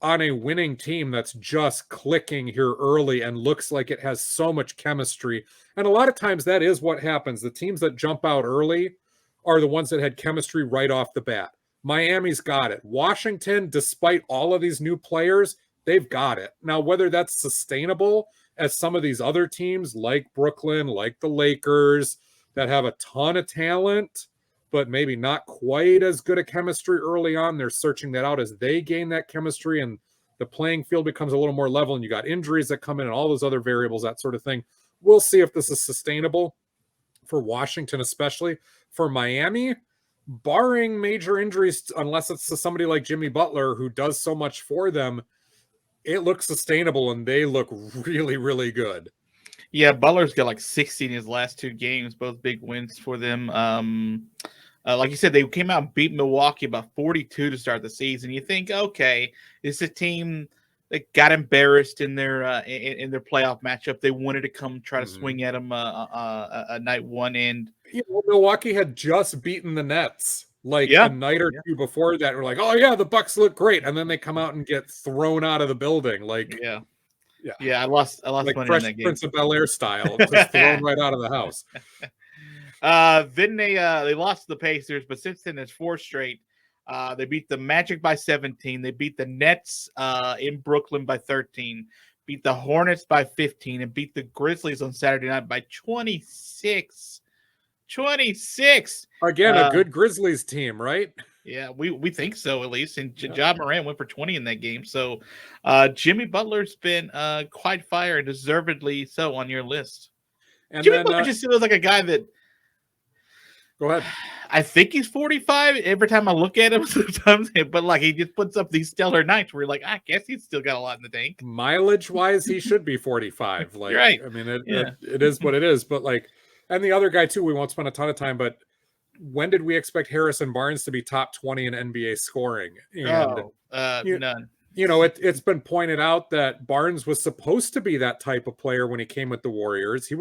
[SPEAKER 2] on a winning team that's just clicking here early and looks like it has so much chemistry. And a lot of times that is what happens. The teams that jump out early are the ones that had chemistry right off the bat. Miami's got it. Washington, despite all of these new players, they've got it. Now, whether that's sustainable as some of these other teams like Brooklyn, like the Lakers, that have a ton of talent, but maybe not quite as good a chemistry early on. They're searching that out as they gain that chemistry and the playing field becomes a little more level and you got injuries that come in and all those other variables, that sort of thing. We'll see if this is sustainable for Washington, especially. For Miami, barring major injuries, unless it's to somebody like Jimmy Butler who does so much for them, it looks sustainable and they look really, really good.
[SPEAKER 1] Yeah, Butler's got like 60 in his last 2 games, both big wins for them. Like you said, they came out and beat Milwaukee by 42 to start the season. You think, okay, it's a team that got embarrassed in their playoff matchup. They wanted to come try to swing at them a night one, and
[SPEAKER 2] Milwaukee had just beaten the Nets like a night or two before that. We're like, oh yeah, the Bucks look great, and then they come out and get thrown out of the building. Like,
[SPEAKER 1] I lost
[SPEAKER 2] like
[SPEAKER 1] money
[SPEAKER 2] Fresh
[SPEAKER 1] in that game.
[SPEAKER 2] Prince of Bel-Air style, just thrown right out of the house.
[SPEAKER 1] Then they lost to the Pacers, but since then it's 4 straight. They beat the Magic by 17. They beat the Nets in Brooklyn by 13. Beat the Hornets by 15 and beat the Grizzlies on Saturday night by 26. 26.
[SPEAKER 2] Again, a good Grizzlies team, right?
[SPEAKER 1] Yeah, we think so, at least. And Ja Morant went for 20 in that game. So Jimmy Butler's been quite fire and deservedly so on your list. And Jimmy Butler just feels like a guy that.
[SPEAKER 2] Go ahead.
[SPEAKER 1] I think he's 45 every time I look at him sometimes, but like he just puts up these stellar nights where you're like, I guess he's still got a lot in the tank.
[SPEAKER 2] Mileage wise, he should be 45. Like,
[SPEAKER 1] right.
[SPEAKER 2] I mean, it is what it is. But like, and the other guy too, we won't spend a ton of time, but when did we expect Harrison Barnes to be top 20 in NBA scoring? And
[SPEAKER 1] none.
[SPEAKER 2] You know, it's been pointed out that Barnes was supposed to be that type of player when he came with the Warriors. He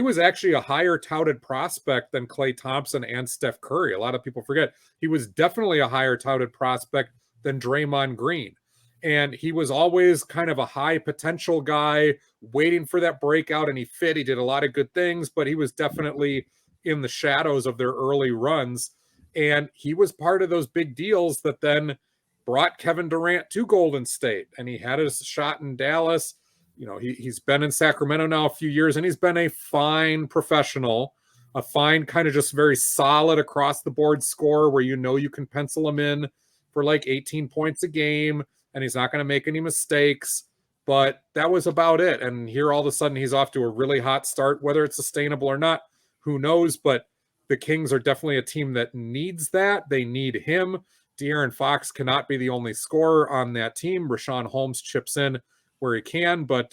[SPEAKER 2] was actually a higher touted prospect than Klay Thompson and Steph Curry. A lot of people forget he was definitely a higher touted prospect than Draymond Green. And he was always kind of a high potential guy waiting for that breakout, and he fit. He did a lot of good things, but he was definitely in the shadows of their early runs. And he was part of those big deals that then brought Kevin Durant to Golden State. And he had a shot in Dallas. You know, he's been in Sacramento now a few years, and he's been a fine professional, a fine kind of just very solid across the board scorer where you know you can pencil him in for like 18 points a game, and he's not going to make any mistakes. But that was about it. And here all of a sudden he's off to a really hot start. Whether it's sustainable or not, who knows? But the Kings are definitely a team that needs that. They need him. De'Aaron Fox cannot be the only scorer on that team. Rashawn Holmes chips in where he can, but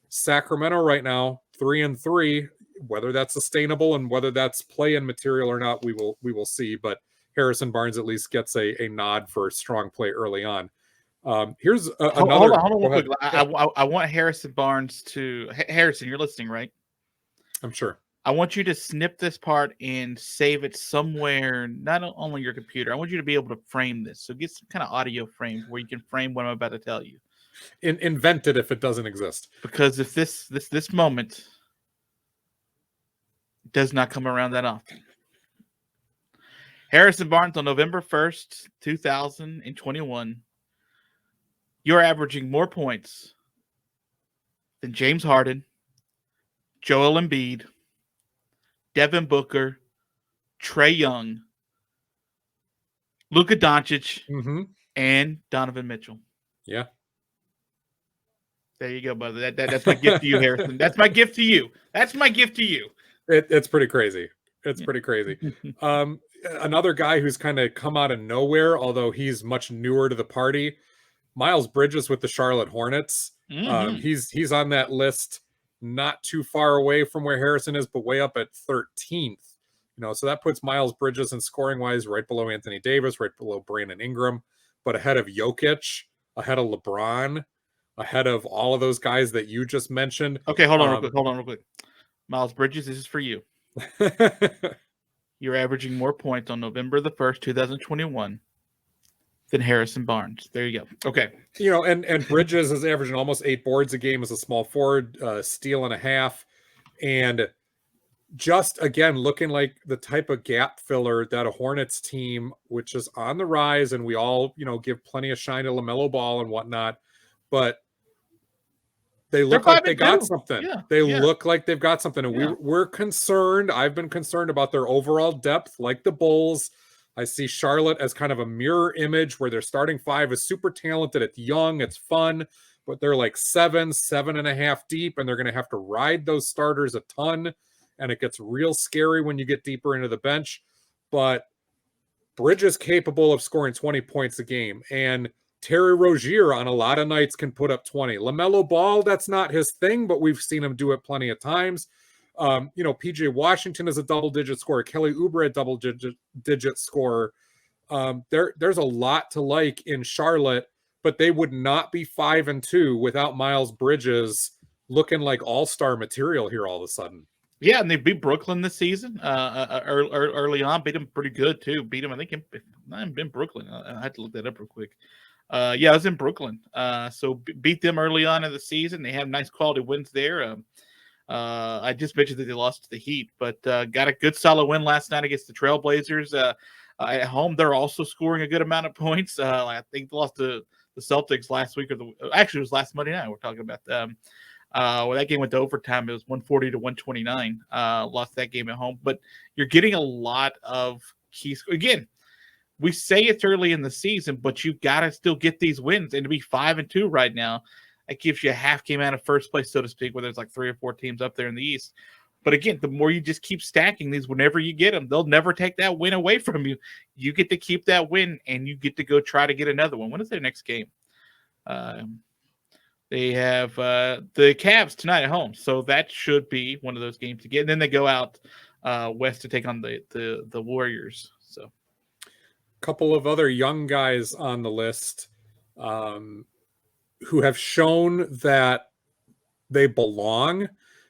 [SPEAKER 2] Sacramento right now 3-3. Whether that's sustainable and whether that's play-in material or not, we will see. But Harrison Barnes at least gets a nod for strong play early on. Here's
[SPEAKER 1] Hold
[SPEAKER 2] another.
[SPEAKER 1] on
[SPEAKER 2] Go
[SPEAKER 1] real
[SPEAKER 2] ahead.
[SPEAKER 1] quick.
[SPEAKER 2] Yeah,
[SPEAKER 1] I want Harrison Barnes to Harrison. You're listening, right?
[SPEAKER 2] I'm sure.
[SPEAKER 1] I want you to snip this part and save it somewhere, not only your computer. I want you to be able to frame this. So get some kind of audio frames where you can frame what I'm about to tell you.
[SPEAKER 2] Invent it if it doesn't exist.
[SPEAKER 1] Because if this moment does not come around that often. Harrison Barnes on November 1st, 2021, you're averaging more points than James Harden, Joel Embiid, Devin Booker, Trae Young, Luka Doncic, and Donovan Mitchell.
[SPEAKER 2] Yeah.
[SPEAKER 1] There you go, brother. That's my gift to you, Harrison. That's my gift to you. That's my gift to you.
[SPEAKER 2] It's pretty crazy. It's pretty crazy. Another guy who's kind of come out of nowhere, although he's much newer to the party, Miles Bridges with the Charlotte Hornets. He's on that list, not too far away from where Harrison is, but way up at 13th. So that puts Miles Bridges in scoring wise right below Anthony Davis, right below Brandon Ingram, but ahead of Jokic, ahead of LeBron, ahead of all of those guys that you just mentioned.
[SPEAKER 1] Okay, hold on real quick. Miles Bridges, this is for you. You're averaging more points on November the 1st, 2021 than Harrison Barnes. There you go. Okay.
[SPEAKER 2] And Bridges is averaging almost 8 boards a game as a small forward, steal and a half. And just, again, looking like the type of gap filler that a Hornets team, which is on the rise, and we all, give plenty of shine to LaMelo Ball and whatnot, but they look like they got something. Yeah, they look like they've got something. And we're concerned. I've been concerned about their overall depth, like the Bulls. I see Charlotte as kind of a mirror image where their starting 5 is super talented. It's young, it's fun, but they're like 7.5 deep, and they're going to have to ride those starters a ton. And it gets real scary when you get deeper into the bench. But Bridges capable of scoring 20 points a game. And Terry Rozier on a lot of nights can put up 20. LaMelo Ball, that's not his thing, but we've seen him do it plenty of times. PJ Washington is a double-digit scorer. Kelly Oubre a double-digit scorer. There's a lot to like in Charlotte, but they would not be 5-2 without Miles Bridges looking like all-star material here all of a sudden.
[SPEAKER 1] Yeah, and they beat Brooklyn this season early on. Beat them pretty good, too. Beat them, I think, in Brooklyn. I had to look that up real quick. I was in Brooklyn. So beat them early on in the season. They have nice quality wins there. I just mentioned that they lost to the Heat, but got a good solid win last night against the Trailblazers. At home, they're also scoring a good amount of points. I think they lost to the Celtics last week, actually it was last Monday night. We're talking about them. That game went to overtime. It was 140 to 129. Lost that game at home, but you're getting a lot of keys. Again, we say it's early in the season, but you've got to still get these wins. And to be 5-2 right now, that gives you a half game out of first place, so to speak, where there's like 3 or 4 teams up there in the East. But again, the more you just keep stacking these, whenever you get them, they'll never take that win away from you. You get to keep that win, and you get to go try to get another one. When is their next game? They have the Cavs tonight at home, so that should be one of those games to get. And then they go out west to take on the Warriors. So,
[SPEAKER 2] a couple of other young guys on the list who have shown that they belong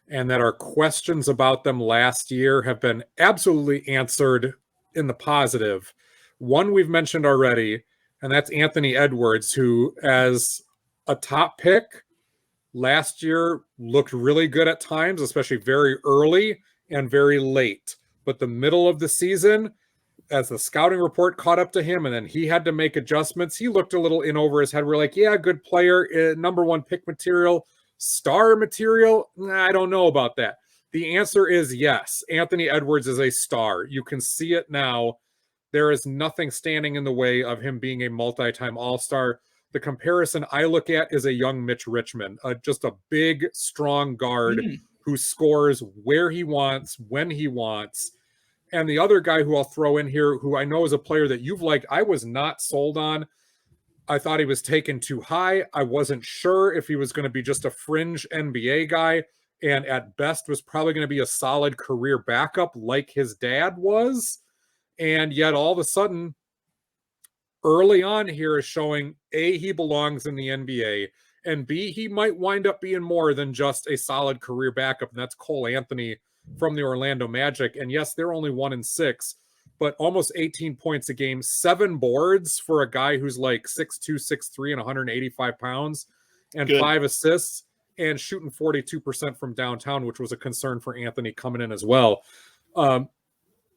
[SPEAKER 2] and that our questions about them last year have been absolutely answered in the positive. One we've mentioned already, and that's Anthony Edwards, who, as a top pick last year, looked really good at times, especially very early and very late. But the middle of the season, as the scouting report caught up to him and then he had to make adjustments, he looked a little in over his head. We're like, yeah, good player, number 1 pick material, star material. I don't know about that. The answer is yes. Anthony Edwards is a star. You can see it now. There is nothing standing in the way of him being a multi-time all-star. The comparison I look at is a young Mitch Richmond, just a big, strong guard who scores where he wants, when he wants. And the other guy who I'll throw in here, who I know is a player that you've liked, I was not sold on. I thought he was taken too high. I wasn't sure if he was going to be just a fringe NBA guy, and at best was probably going to be a solid career backup like his dad was. And yet all of a sudden, early on here is showing A, he belongs in the NBA, and B, he might wind up being more than just a solid career backup. And that's Cole Anthony from the Orlando Magic. And yes, they're only 1-6, but almost 18 points a game, 7 boards for a guy who's like 6'2", 6'3", and 185 pounds, and
[SPEAKER 1] Good.
[SPEAKER 2] 5 assists, and shooting 42% from downtown, which was a concern for Anthony coming in as well.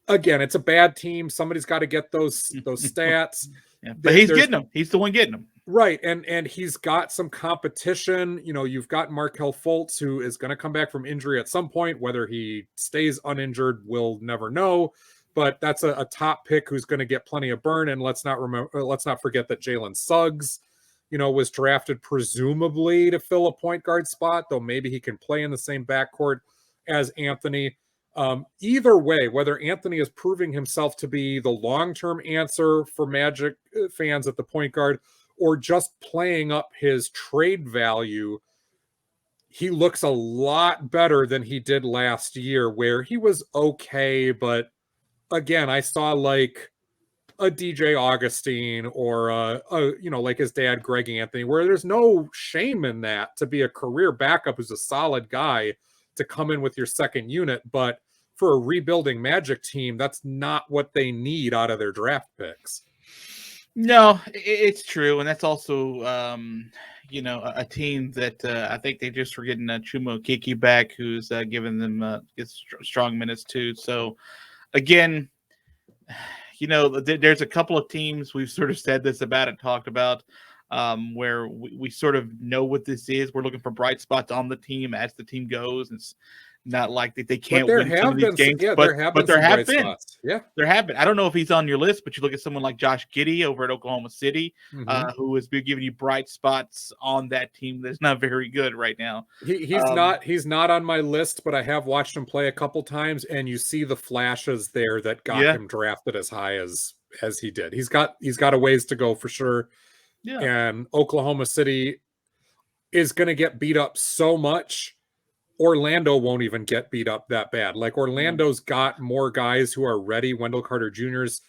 [SPEAKER 2] Again, it's a bad team. Somebody's got to get those stats.
[SPEAKER 1] Yeah, but he's getting them. He's the one getting them.
[SPEAKER 2] Right. And he's got some competition. You know, you've got Markelle Fultz, who is going to come back from injury at some point. Whether he stays uninjured, we'll never know. But that's a top pick who's going to get plenty of burn. And let's not forget that Jalen Suggs, you know, was drafted presumably to fill a point guard spot, though maybe he can play in the same backcourt as Anthony. Either way, whether Anthony is proving himself to be the long-term answer for Magic fans at the point guard or just playing up his trade value, he looks a lot better than he did last year, where he was okay. But again, I saw like a DJ Augustine or you know, like his dad, Greg Anthony, where there's no shame in that to be a career backup who's a solid guy to come in with your second unit. But for a rebuilding Magic team, that's not what they need out of their draft picks.
[SPEAKER 1] No, it's true. And that's also, you know, a team that I think they just were getting Chuma Kiki back, who's giving them strong minutes too. So again, you know, there's a couple of teams we've sort of said this about and talked about, where we sort of know what this is. We're looking for bright spots on the team as the team goes. It's not like that they can't win some of these games, but there have been.
[SPEAKER 2] Yeah,
[SPEAKER 1] there have been. I don't know if he's on your list, but you look at someone like Josh Giddey over at Oklahoma City, who has been giving you bright spots on that team that's not very good right now.
[SPEAKER 2] He's not on my list, but I have watched him play a couple times, and you see the flashes there that got him drafted as high as he did. He's got a ways to go for sure. Yeah. And Oklahoma City is going to get beat up so much. Orlando won't even get beat up that bad. Like Orlando's got more guys who are ready. Wendell Carter Jr.'s,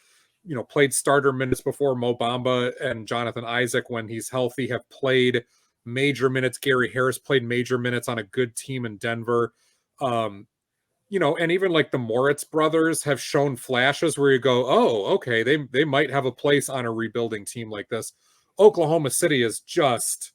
[SPEAKER 2] you know, played starter minutes before. Mo Bamba and Jonathan Isaac, when he's healthy, have played major minutes. Gary Harris played major minutes on a good team in Denver. You know, and even like the Moritz brothers have shown flashes where you go, oh, okay, they might have a place on a rebuilding team like this. Oklahoma City is just,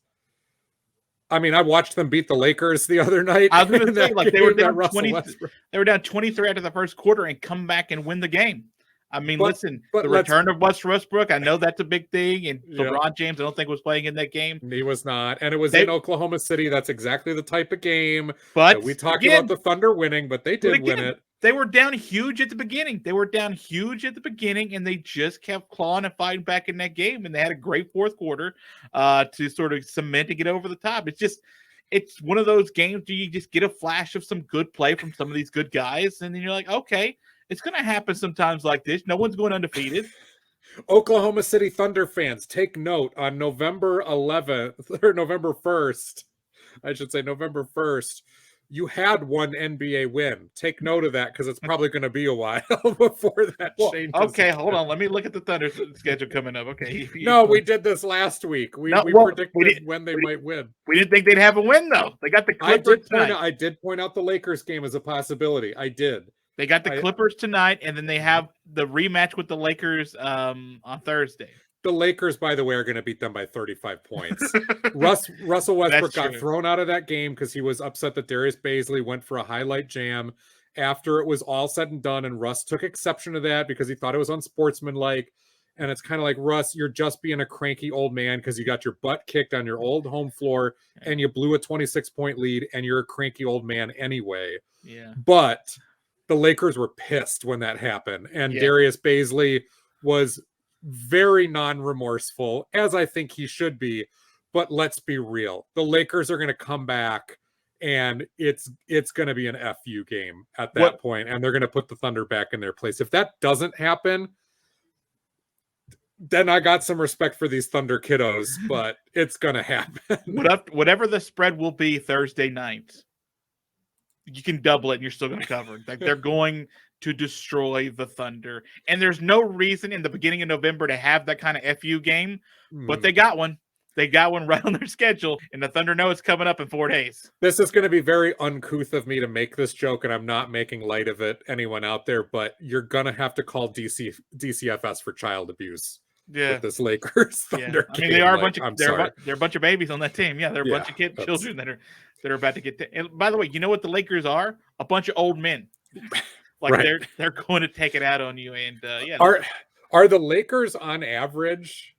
[SPEAKER 2] I mean, I watched them beat the Lakers the other night.
[SPEAKER 1] I was going to say, like, they were down 23 after the first quarter and come back and win the game. I mean, listen, the return of Wes Westbrook, I know that's a big thing. And LeBron James, I don't think was playing in that game.
[SPEAKER 2] He was not. And it was in Oklahoma City. That's exactly the type of game. But we talked about the Thunder winning, but they did win it.
[SPEAKER 1] They were down huge at the beginning. And they just kept clawing and fighting back in that game. And they had a great fourth quarter to sort of cement and get over the top. It's one of those games where you just get a flash of some good play from some of these good guys. And then you're like, okay, it's going to happen sometimes like this. No one's going undefeated.
[SPEAKER 2] Oklahoma City Thunder fans, take note on November 11th or November 1st. I should say November 1st. You had one NBA win. Take note of that because it's probably going to be a while before that changes.
[SPEAKER 1] Okay, hold on. Let me look at the Thunder schedule coming up. Okay.
[SPEAKER 2] No, we did this last week. We predicted when they might win.
[SPEAKER 1] We didn't think they'd have a win, though. They got the Clippers tonight.
[SPEAKER 2] I did point out the Lakers game as a possibility. I did.
[SPEAKER 1] They got the Clippers tonight, and then they have the rematch with the Lakers on Thursday.
[SPEAKER 2] The Lakers, by the way, are going to beat them by 35 points. Russell Westbrook got thrown out of that game because he was upset that Darius Baisley went for a highlight jam after it was all said and done, and Russ took exception to that because he thought it was unsportsmanlike. And it's kind of like, Russ, you're just being a cranky old man because you got your butt kicked on your old home floor and you blew a 26-point lead, and you're a cranky old man anyway.
[SPEAKER 1] Yeah.
[SPEAKER 2] But the Lakers were pissed when that happened, and Darius Baisley was very non-remorseful, as I think he should be. But let's be real, the Lakers are going to come back, and it's going to be an FU game at that point, and they're going to put the Thunder back in their place. If that doesn't happen, then I got some respect for these Thunder kiddos, but it's going to happen.
[SPEAKER 1] Whatever the spread will be Thursday night, you can double it and you're still going to cover. Like they're going to destroy the Thunder. And there's no reason in the beginning of November to have that kind of FU game, but they got one. They got one right on their schedule, and the Thunder know it's coming up in 4 days.
[SPEAKER 2] This is going to be very uncouth of me to make this joke, and I'm not making light of it, anyone out there, but you're going to have to call DCFS for child abuse with this Lakers Thunder game.
[SPEAKER 1] I mean, they are they're a bunch of babies on that team. Yeah, they're a bunch of children that are about to get and by the way, you know what the Lakers are? A bunch of old men. Like they're going to take it out on you. And
[SPEAKER 2] are the Lakers on average,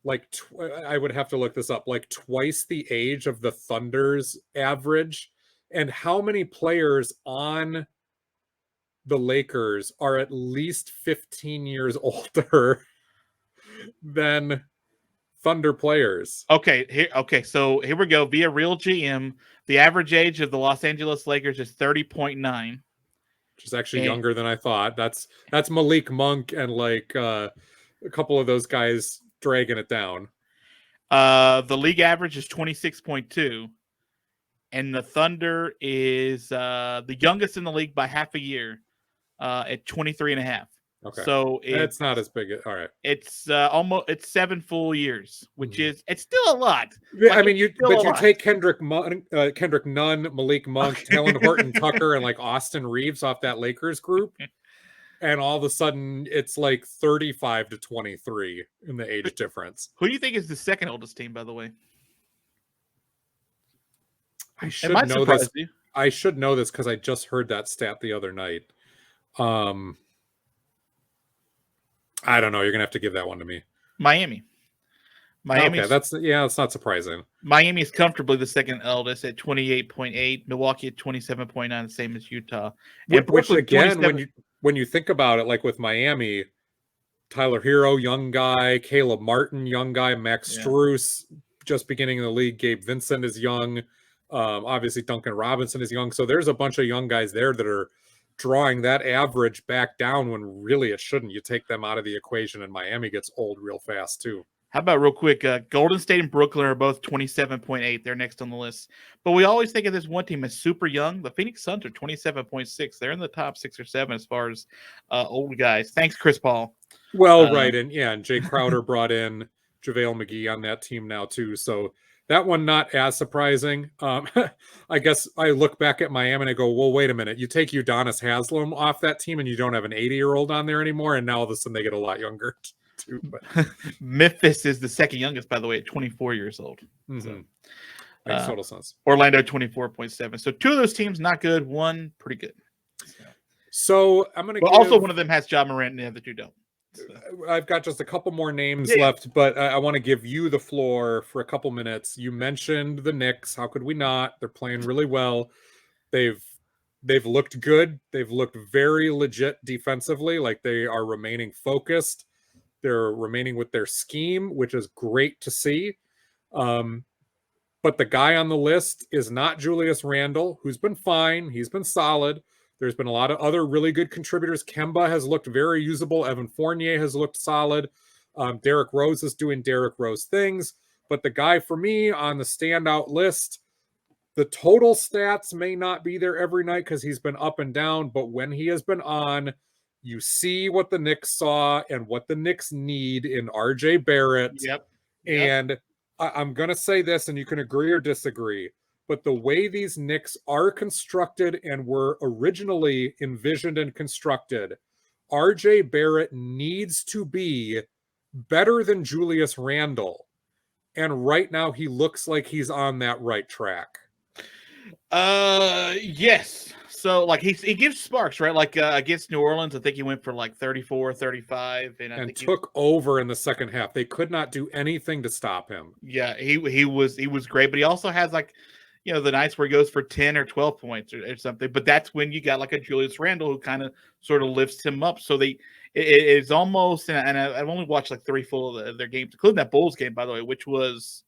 [SPEAKER 2] like I would have to look this up, like twice the age of the Thunder's average? And how many players on the Lakers are at least 15 years older than Thunder players?
[SPEAKER 1] So here we go. Via Real GM, the average age of the Los Angeles Lakers is 30.9.
[SPEAKER 2] Which is actually younger than I thought. That's Malik Monk and like a couple of those guys dragging it down.
[SPEAKER 1] The league average is 26.2, and the Thunder is the youngest in the league by half a year at 23.5.
[SPEAKER 2] Okay,
[SPEAKER 1] so
[SPEAKER 2] it's not as big. All right,
[SPEAKER 1] it's it's 7 full years, which is it's still a lot.
[SPEAKER 2] I mean, you take Kendrick Nunn, Malik Monk, Talon Horton Tucker, and like Austin Reeves off that Lakers group. And all of a sudden, it's like 35 to 23 in the age difference.
[SPEAKER 1] Who do you think is the second oldest team, by the way?
[SPEAKER 2] I should know this. I should know this because I just heard that stat the other night. I don't know. You're gonna have to give that one to me.
[SPEAKER 1] Miami.
[SPEAKER 2] Okay, that's not surprising.
[SPEAKER 1] Miami is comfortably the second eldest at 28.8. Milwaukee at 27.9, the same as Utah.
[SPEAKER 2] And which again, when you think about it, like with Miami, Tyler Hero, young guy, Caleb Martin, young guy, Max Strus, just beginning in the league, Gabe Vincent is young. Obviously Duncan Robinson is young. So there's a bunch of young guys there that are drawing that average back down when really it shouldn't. You take them out of the equation and Miami gets old real fast too.
[SPEAKER 1] How about real quick, Golden State and Brooklyn are both 27.8. They're next on the list. But we always think of this one team as super young. The Phoenix Suns are 27.6. They're in the top 6 or 7 as far as old guys. Thanks, Chris Paul.
[SPEAKER 2] Well, right. And Jay Crowder brought in JaVale McGee on that team now too. So that one not as surprising. I guess I look back at Miami and I go, well, wait a minute. You take Udonis Haslem off that team and you don't have an 80-year-old on there anymore. And now all of a sudden they get a lot younger. Too, but
[SPEAKER 1] Memphis is the second youngest, by the way, at 24 years old.
[SPEAKER 2] Mm-hmm. So, makes total sense.
[SPEAKER 1] Orlando 24.7. So 2 of those teams not good, 1 pretty good.
[SPEAKER 2] So I'm gonna.
[SPEAKER 1] Also, one of them has Ja Morant, and the other 2 don't. So.
[SPEAKER 2] I've got just a couple more names left, but I want to give you the floor for a couple minutes. You mentioned the Knicks. How could we not? They're playing really well. They've looked good. They've looked very legit defensively. Like they are remaining focused. They're remaining with their scheme, which is great to see. But the guy on the list is not Julius Randle, who's been fine. He's been solid. There's been a lot of other really good contributors. Kemba has looked very usable. Evan Fournier has looked solid. Derrick Rose is doing Derrick Rose things. But the guy for me on the standout list, the total stats may not be there every night because he's been up and down. But when he has been on, you see what the Knicks saw and what the Knicks need in RJ Barrett.
[SPEAKER 1] Yep.
[SPEAKER 2] And I'm going to say this, and you can agree or disagree, but the way these Knicks are constructed and were originally envisioned and constructed, RJ Barrett needs to be better than Julius Randle. And right now he looks like he's on that right track.
[SPEAKER 1] Yes. So, like, he gives sparks, right? Like, against New Orleans, I think he went for, like, 34, 35. And
[SPEAKER 2] took over in the second half. They could not do anything to stop him.
[SPEAKER 1] Yeah, he was great. But he also has, like, you know, the nights where he goes for 10 or 12 points or something. But that's when you got, like, a Julius Randle who kind of sort of lifts him up. So it's almost – and I've only watched, like, 3 full of their games, including that Bulls game, by the way, which was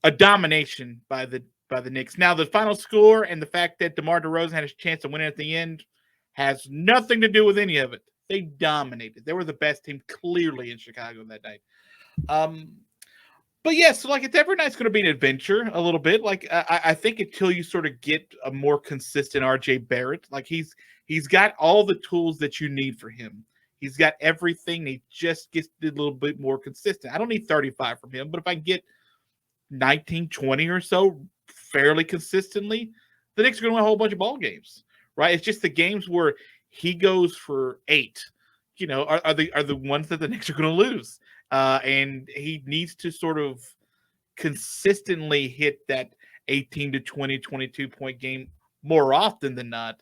[SPEAKER 1] a domination by the Knicks. Now, the final score and the fact that DeMar DeRozan had a chance to win it at the end has nothing to do with any of it. They dominated. They were the best team clearly in Chicago that night. But yeah, so like it's every night's going to be an adventure a little bit. Like I think until you sort of get a more consistent RJ Barrett, like he's He's got all the tools that you need for him. He's got everything. He just gets a little bit more consistent. I don't need 35 from him, but if I can get 19, 20 or so fairly consistently, the Knicks are going to win a whole bunch of ball games, right? It's just the games where he goes for 8, are the ones that the Knicks are going to lose. And he needs to sort of consistently hit that 18 to 20, 22-point game more often than not.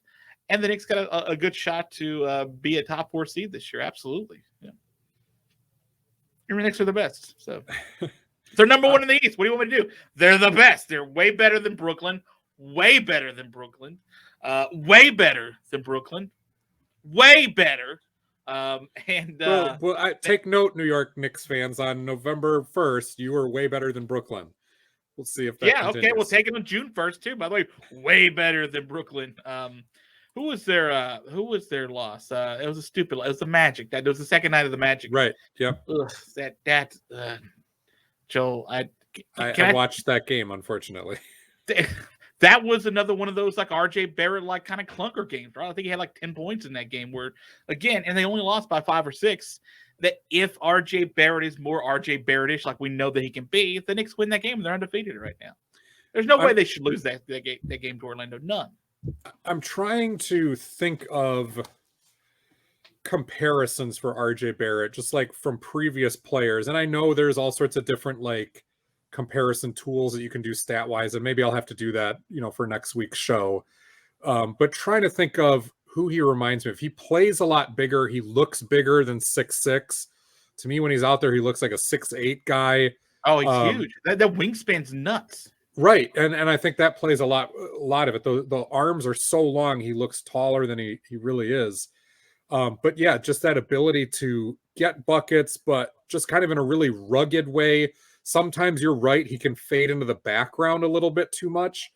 [SPEAKER 1] And the Knicks got a good shot to be a top 4 seed this year. Absolutely. Yeah. The Knicks are the best. So they're number 1 in the East. What do you want me to do? They're the best. They're way better than Brooklyn. Way better than Brooklyn. Way better than Brooklyn. Way better.
[SPEAKER 2] I take note, New York Knicks fans, on November 1st, you were way better than Brooklyn. We'll see if that continues.
[SPEAKER 1] Okay, we'll take it on June 1st too. By the way, way better than Brooklyn. Who was their loss? It was it was the Magic. That was the second night of the Magic.
[SPEAKER 2] Right. Yep.
[SPEAKER 1] Joel,
[SPEAKER 2] I watched that game, unfortunately.
[SPEAKER 1] That was another one of those like RJ Barrett like kind of clunker games, right? I think he had like 10 points in that game where, again, and they only lost by 5 or 6. That if RJ Barrett is more RJ Barrett-ish, like we know that he can be, if the Knicks win that game, and they're undefeated right now. There's no way they should lose that game to Orlando. None.
[SPEAKER 2] I'm trying to think of comparisons for RJ Barrett, just like from previous players. And I know there's all sorts of different like comparison tools that you can do stat wise, and maybe I'll have to do that, for next week's show. But trying to think of who he reminds me of. He plays a lot bigger. He looks bigger than 6'6". To me, when he's out there, he looks like a 6'8" guy.
[SPEAKER 1] Oh, he's huge. That wingspan's nuts.
[SPEAKER 2] Right. And I think that plays a lot of it. The arms are so long, he looks taller than he really is. But yeah, just that ability to get buckets, but just kind of in a really rugged way. Sometimes you're right, he can fade into the background a little bit too much.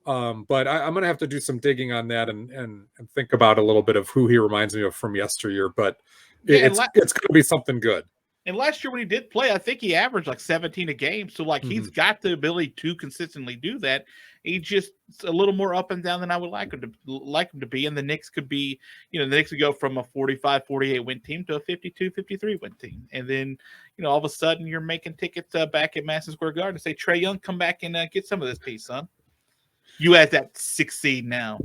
[SPEAKER 2] But I'm going to have to do some digging on that and think about a little bit of who he reminds me of from yesteryear. But it's going to be something good.
[SPEAKER 1] And last year when he did play, I think he averaged like 17 a game. So like he's got the ability to consistently do that. He's just a little more up and down than I would like him to be. And the Knicks could be, the Knicks could go from a 45, 48 win team to a 52, 53 win team. And then, all of a sudden you're making tickets back at Madison Square Garden to say, Trae Young, come back and get some of this piece, son. You at that 6th seed now,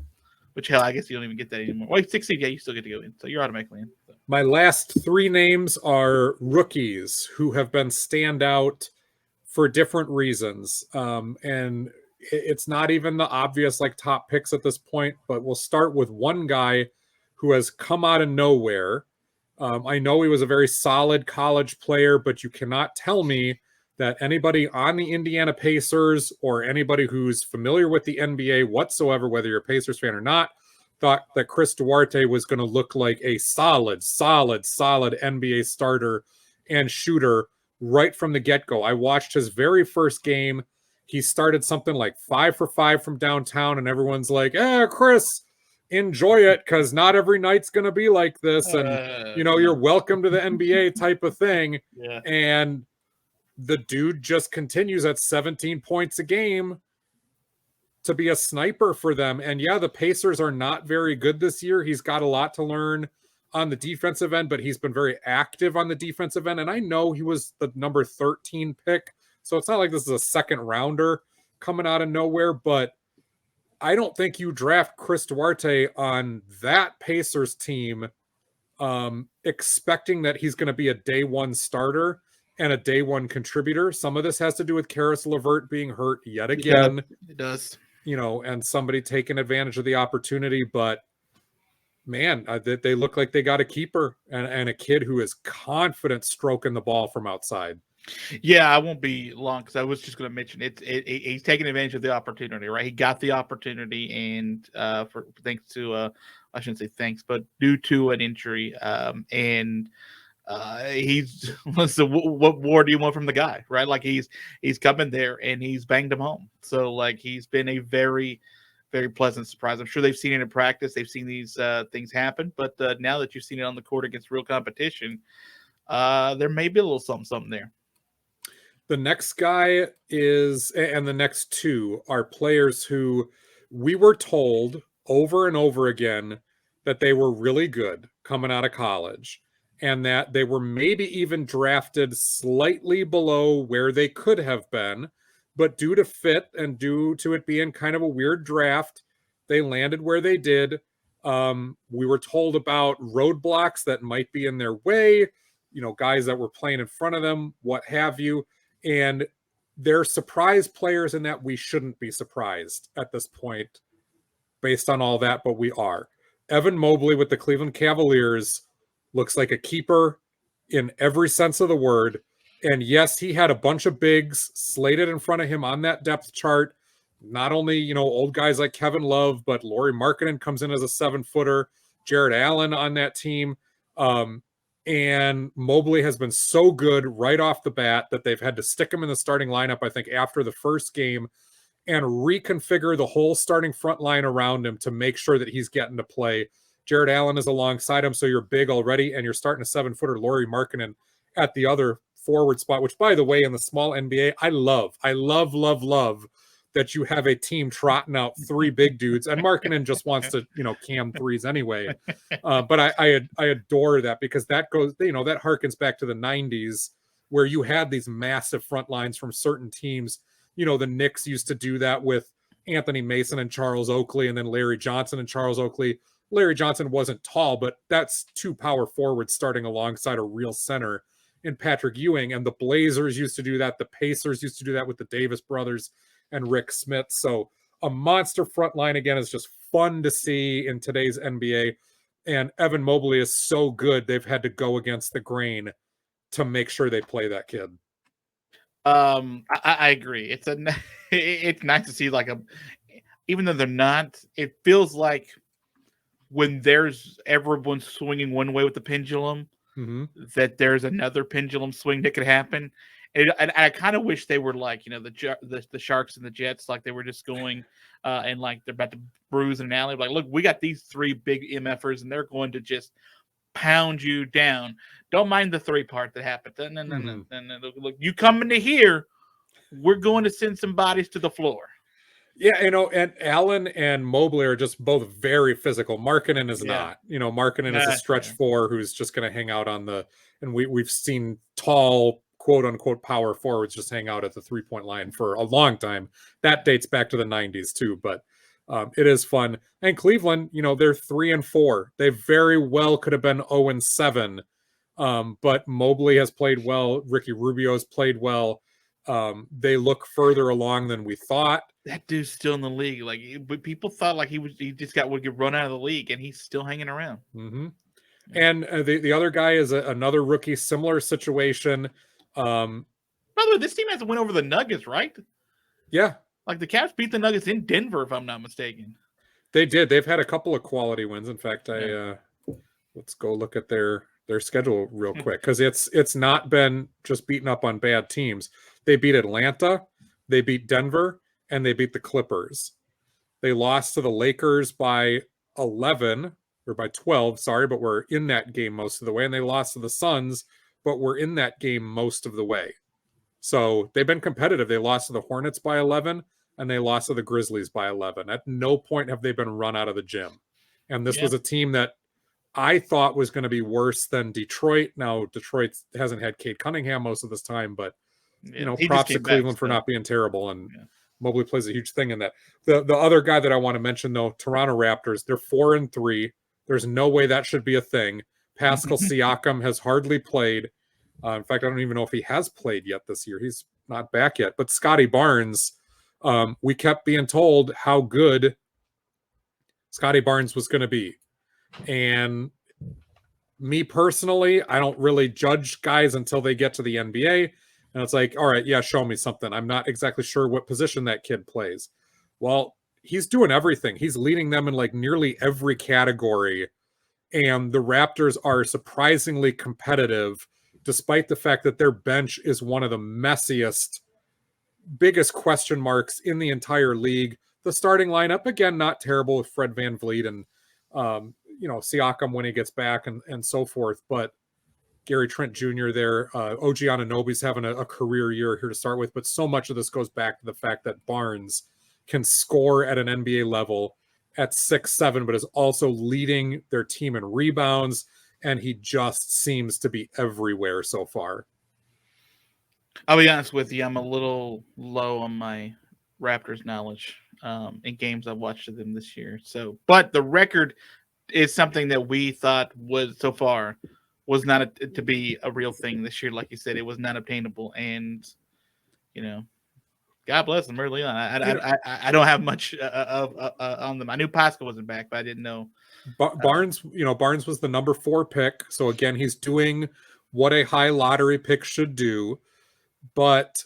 [SPEAKER 1] which hell, I guess you don't even get that anymore. Well, 6th seed, yeah, you still get to go in. So you're automatically in. So.
[SPEAKER 2] My last 3 names are rookies who have been standout for different reasons. And it's not even the obvious like top picks at this point, but we'll start with one guy who has come out of nowhere. I know he was a very solid college player, but you cannot tell me that anybody on the Indiana Pacers or anybody who's familiar with the NBA whatsoever, whether you're a Pacers fan or not, thought that Chris Duarte was going to look like a solid NBA starter and shooter right from the get-go. I watched his very first game. He started something like 5 for 5 from downtown, and everyone's like, Chris, enjoy it, because not every night's going to be like this. And, you're welcome to the NBA type of thing.
[SPEAKER 1] Yeah.
[SPEAKER 2] And the dude just continues at 17 points a game to be a sniper for them. And yeah, the Pacers are not very good this year. He's got a lot to learn on the defensive end, but he's been very active on the defensive end. And I know he was the number 13 pick, so it's not like this is a second rounder coming out of nowhere, but I don't think you draft Chris Duarte on that Pacers team expecting that he's going to be a day one starter and a day one contributor. Some of this has to do with Karis LeVert being hurt yet again.
[SPEAKER 1] Yeah, it does.
[SPEAKER 2] And somebody taking advantage of the opportunity. But man, they look like they got a keeper and a kid who is confident stroking the ball from outside.
[SPEAKER 1] Yeah, I won't be long because I was just going to mention he's taking advantage of the opportunity, right? He got the opportunity, and for thanks to I shouldn't say thanks, but due to an injury, and he's listen, what more do you want from the guy, right? Like he's coming there and he's banged him home. So like he's been a very, very pleasant surprise. I'm sure they've seen it in practice. They've seen these things happen, but now that you've seen it on the court against real competition, there may be a little something there.
[SPEAKER 2] The next guy and the next 2 are players who we were told over and over again that they were really good coming out of college, and that they were maybe even drafted slightly below where they could have been, but due to fit and due to it being kind of a weird draft, they landed where they did. We were told about roadblocks that might be in their way, guys that were playing in front of them, what have you. And they're surprise players in that we shouldn't be surprised at this point based on all that, but we are. Evan Mobley with the Cleveland Cavaliers looks like a keeper in every sense of the word. And yes, he had a bunch of bigs slated in front of him on that depth chart. Not only, old guys like Kevin Love, but Lauri Markkanen comes in as a 7-footer, Jared Allen on that team. And Mobley has been so good right off the bat that they've had to stick him in the starting lineup, I think, after the first game and reconfigure the whole starting front line around him to make sure that he's getting to play. Jared Allen is alongside him, so you're big already, and you're starting a 7-footer, Lauri Markkanen, at the other forward spot, which, by the way, in the small NBA, I love that you have a team trotting out 3 big dudes, and Markkanen just wants to, cam threes anyway. But I adore that, because that goes, that harkens back to the 90s where you had these massive front lines from certain teams. The Knicks used to do that with Anthony Mason and Charles Oakley, and then Larry Johnson and Charles Oakley. Larry Johnson wasn't tall, but that's 2 power forwards starting alongside a real center in Patrick Ewing. And the Blazers used to do that. The Pacers used to do that with the Davis brothers and Rick Smith. So a monster front line, again, is just fun to see in today's NBA. And Evan Mobley is so good, they've had to go against the grain to make sure they play that kid.
[SPEAKER 1] I agree. It's nice to see, even though they're not, it feels like when there's everyone swinging one way with the pendulum, that there's another pendulum swing that could happen. And I kind of wish they were like, the Sharks and the Jets, like they were just going and like they're about to bruise in an alley. Like, look, we got these 3 big MFers and they're going to just pound you down. Don't mind the 3 part that happened. No. Look, you come into here, we're going to send some bodies to the floor.
[SPEAKER 2] Yeah, and Allen and Mobley are just both very physical. Markkanen is not. Markkanen is a stretch 4 who's just going to hang out on and we've seen tall, quote unquote, power forwards just hang out at the 3-point line for a long time. That dates back to the 90s too, but it is fun. And Cleveland, they're 3-4. They very well could have been 0-7. But Mobley has played well. Ricky Rubio's played well. They look further along than we thought.
[SPEAKER 1] That dude's still in the league. Like, people thought like he just would get run out of the league, and he's still hanging around.
[SPEAKER 2] Mm-hmm. And the other guy is another rookie, similar situation.
[SPEAKER 1] By the way, this team hasn't went over the Nuggets, right?
[SPEAKER 2] Yeah.
[SPEAKER 1] Like, the Cavs beat the Nuggets in Denver, if I'm not mistaken.
[SPEAKER 2] They did. They've had a couple of quality wins. In fact, let's go look at their schedule real quick, because it's not been just beating up on bad teams. They beat Atlanta, they beat Denver, and they beat the Clippers. They lost to the Lakers by 11 or by 12, sorry, but we're in that game most of the way. And they lost to the Suns, but we're in that game most of the way. So they've been competitive. They lost to the Hornets by 11, and they lost to the Grizzlies by 11. At no point have they been run out of the gym. And this was a team that I thought was going to be worse than Detroit. Now, Detroit hasn't had Cade Cunningham most of this time, but props to Cleveland for not being terrible. And Mobley plays a huge thing in that. The other guy that I want to mention, though, Toronto Raptors, they're 4-3. There's no way that should be a thing. Pascal Siakam has hardly played. In fact, I don't even know if he has played yet this year. He's not back yet. But Scotty Barnes, we kept being told how good Scotty Barnes was going to be. And me personally, I don't really judge guys until they get to the NBA. And it's like, all right, yeah, show me something. I'm not exactly sure what position that kid plays. Well, he's doing everything. He's leading them in like nearly every category. And the Raptors are surprisingly competitive, despite the fact that their bench is one of the messiest, biggest question marks in the entire league. The starting lineup, again, not terrible with Fred VanVleet and, Siakam when he gets back and so forth. But Gary Trent Jr. there. OG Anunoby's having a career year here to start with, but so much of this goes back to the fact that Barnes can score at an NBA level at 6'7", but is also leading their team in rebounds, and he just seems to be everywhere so far.
[SPEAKER 1] I'll be honest with you, I'm a little low on my Raptors knowledge in games I've watched of them this year. So, but the record is something that we thought was so far was not to be a real thing this year. Like you said, it was not obtainable, and God bless them early on. I don't have much on them. I knew Pascal wasn't back, but I didn't know
[SPEAKER 2] Barnes. Barnes was the number 4 pick, so again, he's doing what a high lottery pick should do. But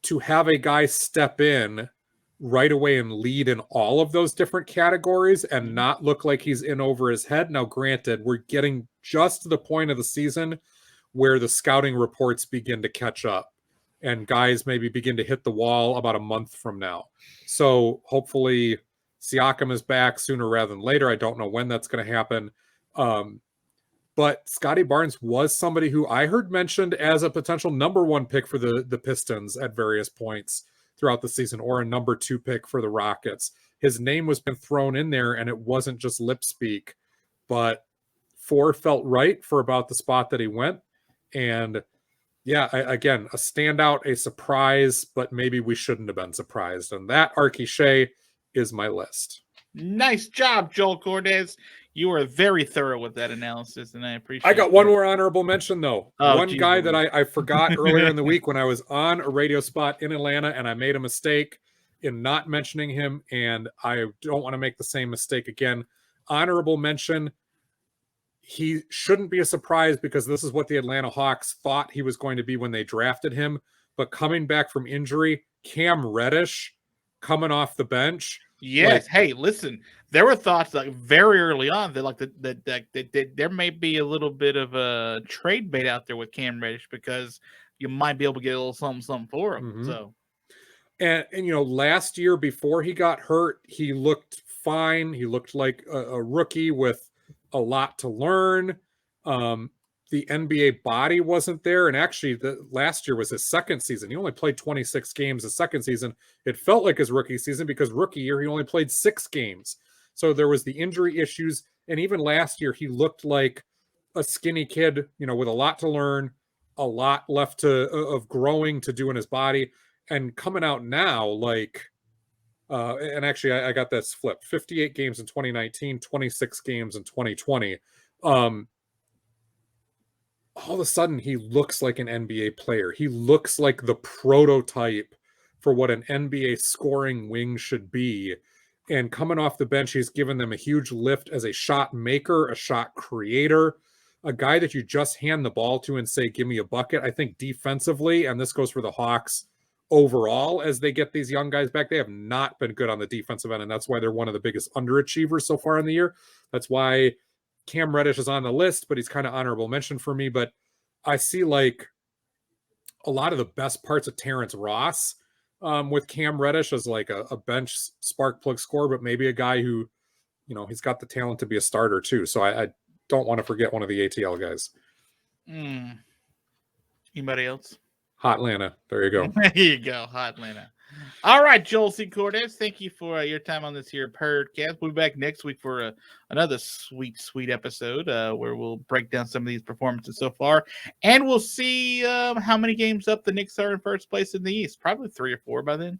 [SPEAKER 2] to have a guy step in right away and lead in all of those different categories and not look like he's in over his head. Now, granted, we're getting just to the point of the season where the scouting reports begin to catch up and guys maybe begin to hit the wall about a month from now. So hopefully Siakam is back sooner rather than later. I don't know when that's going to happen. But Scotty Barnes was somebody who I heard mentioned as a potential number 1 pick for the Pistons at various points throughout the season, or a number 2 pick for the Rockets. His name was been thrown in there, and it wasn't just lip speak, but 4 felt right for about the spot that he went. And yeah, again, a standout, a surprise, but maybe we shouldn't have been surprised. And that, Arky Shea, is my list.
[SPEAKER 1] Nice job, Joel Cordes. You were very thorough with that analysis, and I appreciate it.
[SPEAKER 2] I got one more honorable mention, though. One
[SPEAKER 1] geez,
[SPEAKER 2] guy that I forgot earlier in the week when I was on a radio spot in Atlanta, and I made a mistake in not mentioning him, and I don't want to make the same mistake again. Honorable mention, he shouldn't be a surprise because this is what the Atlanta Hawks thought he was going to be when they drafted him, but coming back from injury, Cam Reddish coming off the bench.
[SPEAKER 1] Yes. Hey, listen, there were thoughts very early on that there may be a little bit of a trade bait out there with Cam Reddish because you might be able to get a little something for him. Mm-hmm. So,
[SPEAKER 2] and last year before he got hurt, he looked fine. He looked like a rookie with a lot to learn. The NBA body wasn't there. And actually, last year was his second season. He only played 26 games the second season. It felt like his rookie season because rookie year, he only played 6 games. So there was the injury issues. And even last year, he looked like a skinny kid, with a lot to learn, a lot left of growing to do in his body. And coming out now, and actually, I got this flipped. 58 games in 2019, 26 games in 2020. All of a sudden, he looks like an NBA player. He looks like the prototype for what an NBA scoring wing should be. And coming off the bench, he's given them a huge lift as a shot maker, a shot creator, a guy that you just hand the ball to and say, give me a bucket. I think defensively, and this goes for the Hawks overall, as they get these young guys back, they have not been good on the defensive end, and that's why they're one of the biggest underachievers so far in the year. That's why Cam Reddish is on the list, but he's kind of honorable mention for me. But I see a lot of the best parts of Terrence Ross with Cam Reddish as a bench spark plug scorer, but maybe a guy who, he's got the talent to be a starter too. So I don't want to forget one of the ATL guys.
[SPEAKER 1] Anybody else?
[SPEAKER 2] Hot Atlanta. There you go.
[SPEAKER 1] There you go. Hot Atlanta. All right, Joel C. Cordes, thank you for your time on this here podcast. We'll be back next week for another sweet episode where we'll break down some of these performances so far, and we'll see how many games up the Knicks are in first place in the East. Probably 3 or 4 by then.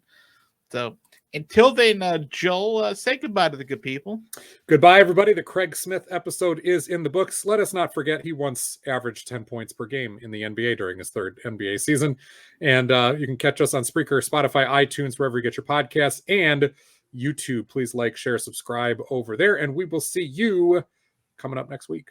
[SPEAKER 1] So until then, Joel, say goodbye to the good people.
[SPEAKER 2] Goodbye, everybody. The Craig Smith episode is in the books. Let us not forget he once averaged 10 points per game in the NBA during his 3rd NBA season. And you can catch us on Spreaker, Spotify, iTunes, wherever you get your podcasts, and YouTube. Please like, share, subscribe over there. And we will see you coming up next week.